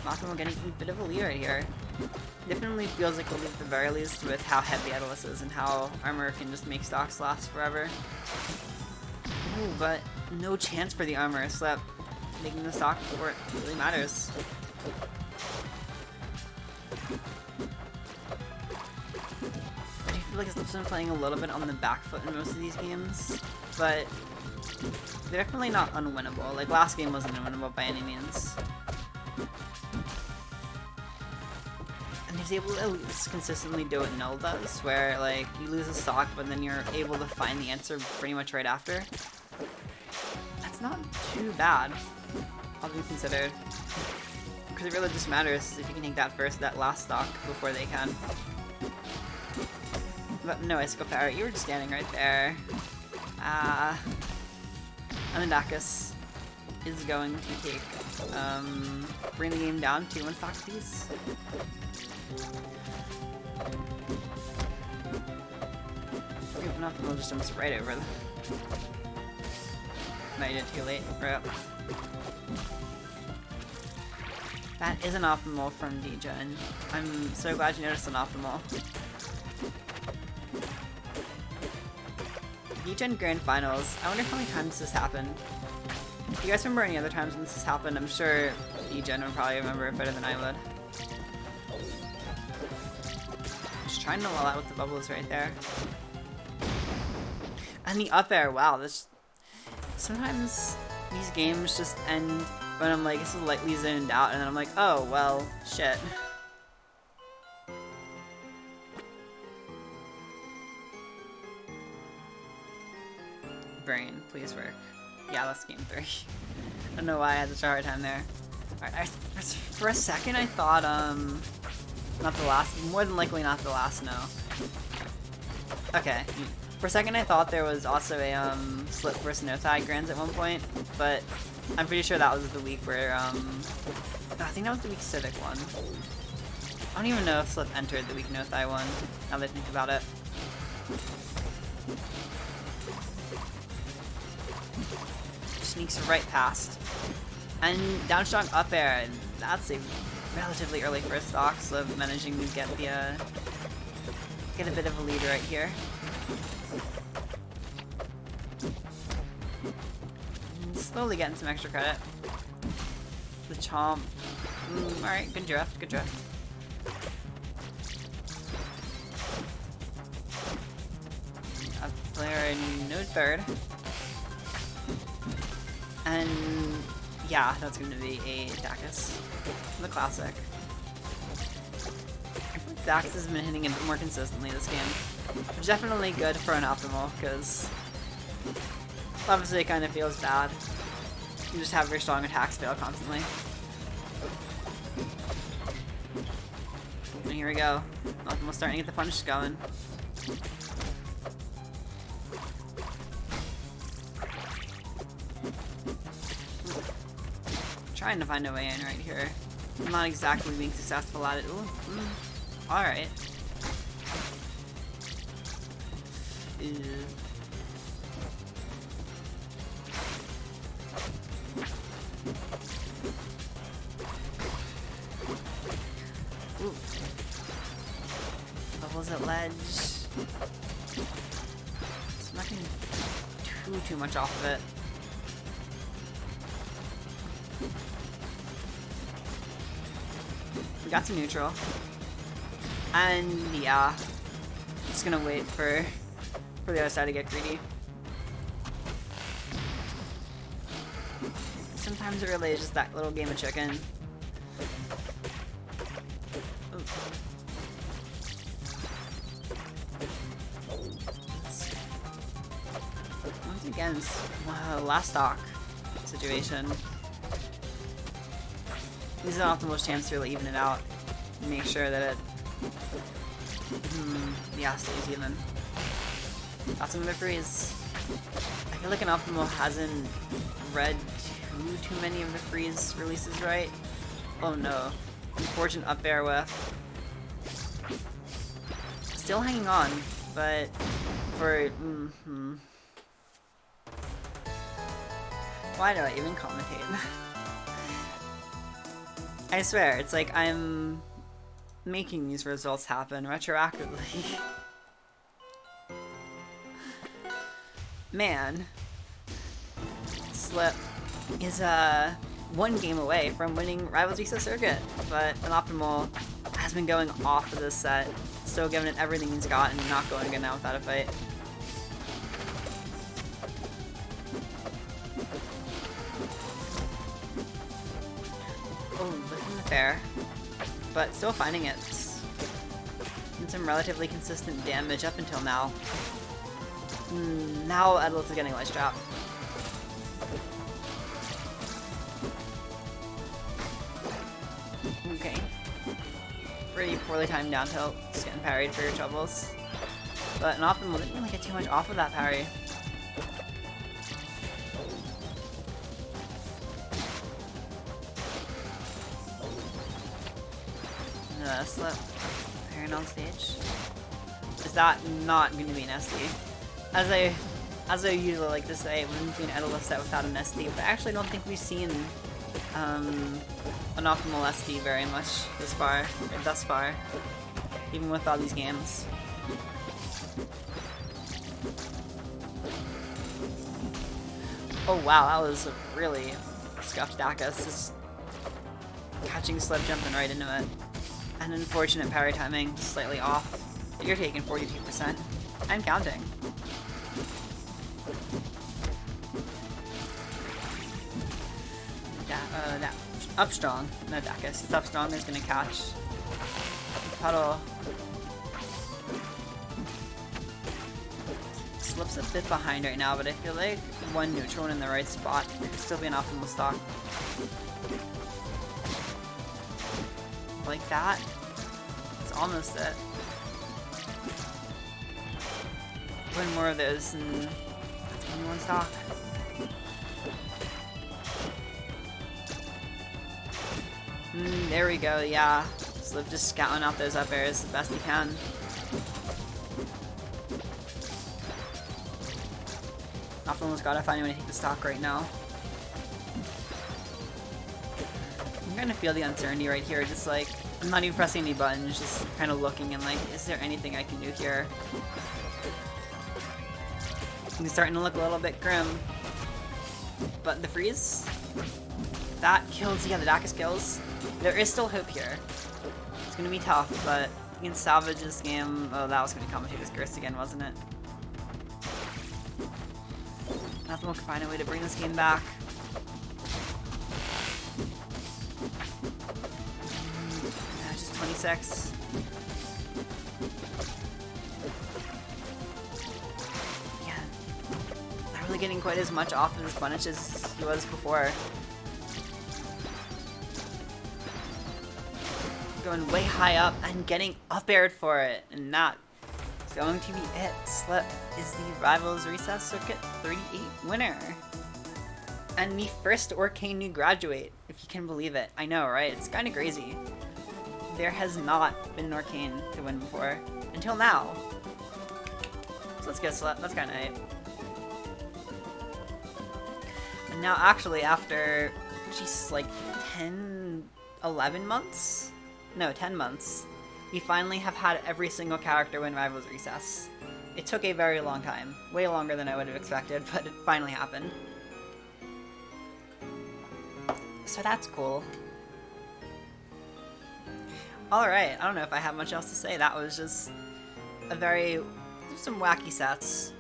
Unoptimal getting a bit of a lead right here. Definitely feels like a lead at the very least with how heavy Edelis is and how armor can just make stocks last forever. Ooh, but no chance for the armor, Slip making the stock before it really matters. I do feel like Slip's been playing a little bit on the back foot in most of these games, but they're definitely not unwinnable. Like, last game wasn't unwinnable by any means. And he's able to at least consistently do what Null does, where, like, you lose a stock, but then you're able to find the answer pretty much right after. That's not too bad, all things considered. Because it really just matters if you can take that last stock before they can. But no, Icicle Parrot, you were just standing right there. Anandakis is going to take, bring the game down to 1 stock piece. Unoptimal just jumps right over them. No, you did too late. Rip. That is an optimal from D-Gen. I'm so glad you noticed an optimal. D-Gen Grand Finals. I wonder how many times this has happened. If you guys remember any other times when this has happened, I'm sure D-Gen would probably remember it better than I would. Just trying to lull out with the bubbles right there. And the up air, wow, this... Sometimes these games just end when I'm like, this is lightly zoned out, and then I'm like, oh, well, shit. Brain, please work. Yeah, that's game 3. I don't know why I had such a hard time there. Alright, for a second I thought, not the last, more than likely not the last no. Okay. For a second I thought there was also a, Slip versus No Thigh Grands at one point, but I'm pretty sure that was the week where, I think that was the week Civic one. I don't even know if Slip entered the week No Thigh one, now that I think about it. Sneaks right past. And down strong up air, and that's a relatively early first stock, so managing to get the get a bit of a lead right here. And slowly getting some extra credit. The chomp. Alright, good drift, good drift. Up player in no third. And yeah, that's going to be a Dacus. The classic. I think Dacus has been hitting a bit more consistently this game. Which is definitely good for Unoptimal, because obviously it kind of feels bad. You just have very strong attacks fail constantly. And here we go. Optimal starting to get the punches going. Trying to find a way in right here. I'm not exactly being successful at it. Ooh, alright. Ooh. Bubbles at ledge. It's not getting too much off of it. We got some neutral. And yeah. Just gonna wait for the other side to get greedy. Sometimes it really is just that little game of chicken. Ooh. Once again, last stock situation. This is an optimal chance to really even it out. Make sure that it yeah, stays even. Got some of the freeze. I feel like an optimal hasn't read too many of the freeze releases right. Oh no. Unfortunate up air whiff. Still hanging on, but for why do I even commentate? I swear, it's like I'm making these results happen retroactively. Man. Slip is one game away from winning Rivals vs Sircat, but Unoptimal has been going off of this set, still giving it everything he's got and not going again now without a fight. Oh, looking the fair, but still finding it. And some relatively consistent damage up until now. Now Edlith is getting Light Trap. Okay. Pretty poorly timed down tilt, just getting parried for your troubles. But an Optimal didn't really get too much off of that parry. Slip. Parrying on stage. Is that not going to be an SD? As I usually like to say, it wouldn't be an Edlith set without an SD, but I actually don't think we've seen an optimal SD very much thus far, even with all these games. Oh wow, that was a really scuffed Dacus, just catching Slip, jumping right into it. An unfortunate parry timing, slightly off. But you're taking 42%. I'm counting. That up strong, no Dacus. It's up strong is gonna catch. Puddle. Flip's a bit behind right now, but I feel like one neutral one in the right spot could still be an optimal stock. Like that. It's almost it. One more of those and that's only one stock. There we go, yeah. Slip just scouting out those up airs the best he can. Optimal's gotta find a way to take the stock right now. I'm gonna feel the uncertainty right here, just like, I'm not even pressing any buttons, just kind of looking and like, is there anything I can do here? It's starting to look a little bit grim. But the freeze? That kills, yeah, the Dacus kills. There is still hope here. It's gonna be tough, but you can salvage this game. Oh, that was gonna be Commentator's Curse again, wasn't it? Nothing will find a way to bring this game back. Just 26. Yeah. Not really getting quite as much off of his punish as he was before. Going way high up and getting up aired for it, and that is going to be it. Slip is the Rivals Recess Circuit 38 winner. And the first Orcane new graduate, if you can believe it. I know, right? It's kind of crazy. There has not been an Orcane to win before, until now. So let's go Slip, that's kind of neat. And now actually after, geez, like 10, 11 months? No, 10 months. We finally have had every single character win Rivals Recess. It took a very long time. Way longer than I would have expected, but it finally happened. So that's cool. Alright, I don't know if I have much else to say. That was just a some wacky sets.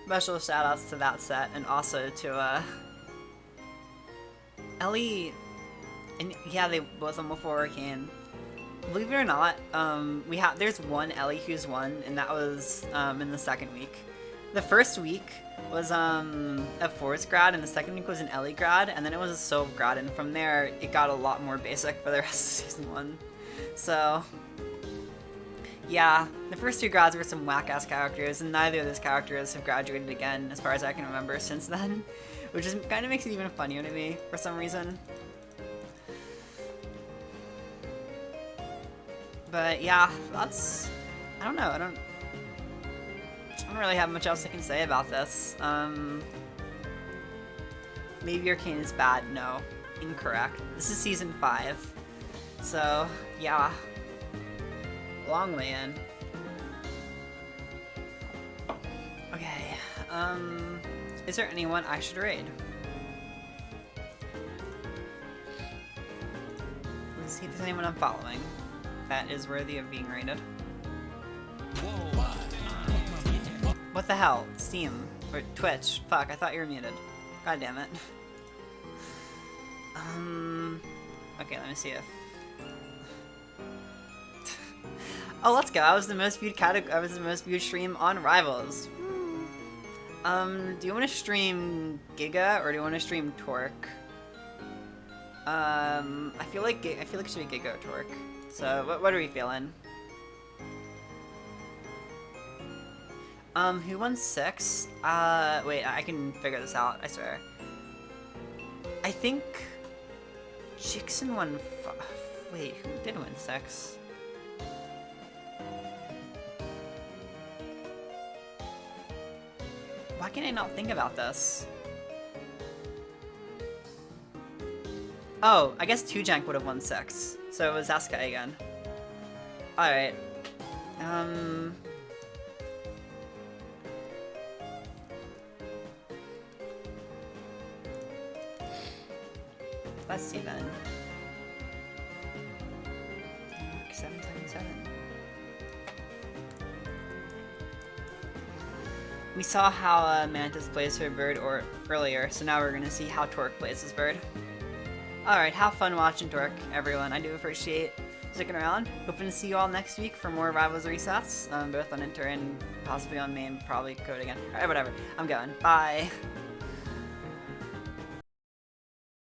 Special shoutouts to that set, and also to, Ellie. And yeah, they both of them before Orcane. Believe it or not, there's one Ellie who's won, and that was in the second week. The first week was a Forest grad, and the second week was an Ellie grad, and then it was a Sylve grad, and from there it got a lot more basic for the rest of season 1. So yeah, the first two grads were some whack-ass characters, and neither of those characters have graduated again, as far as I can remember, since then, which is kind of makes it even funnier to me for some reason. But yeah, that's, I don't know, I don't really have much else I can say about this. Maybe Orcane is bad. No, incorrect. This is season 5. So, yeah. Long way in. Okay, is there anyone I should raid? Let's see if there's anyone I'm following that is worthy of being rated. What the hell? Steam. Or Twitch. Fuck, I thought you were muted. God damn it. Okay, let me see if... Oh, let's go. I was the most viewed stream on Rivals. Do you want to stream Giga or do you want to stream Torque? I feel like it should be Giga or Torque. So, what are we feeling? Who won 6? Wait, I can figure this out, I swear. I think Jixon won wait, who did win 6? Why can I not think about this? Oh, I guess 2Jank would have won 6. So it was Asuka again. Alright. Let's see then. 777. We saw how Mantis plays her bird earlier, so now we're gonna see how Torque plays his bird. Alright, have fun watching Torque, everyone. I do appreciate sticking around. Hoping to see you all next week for more Rivals resets, both on Inter and possibly on main, probably code again. Alright, whatever. I'm going. Bye.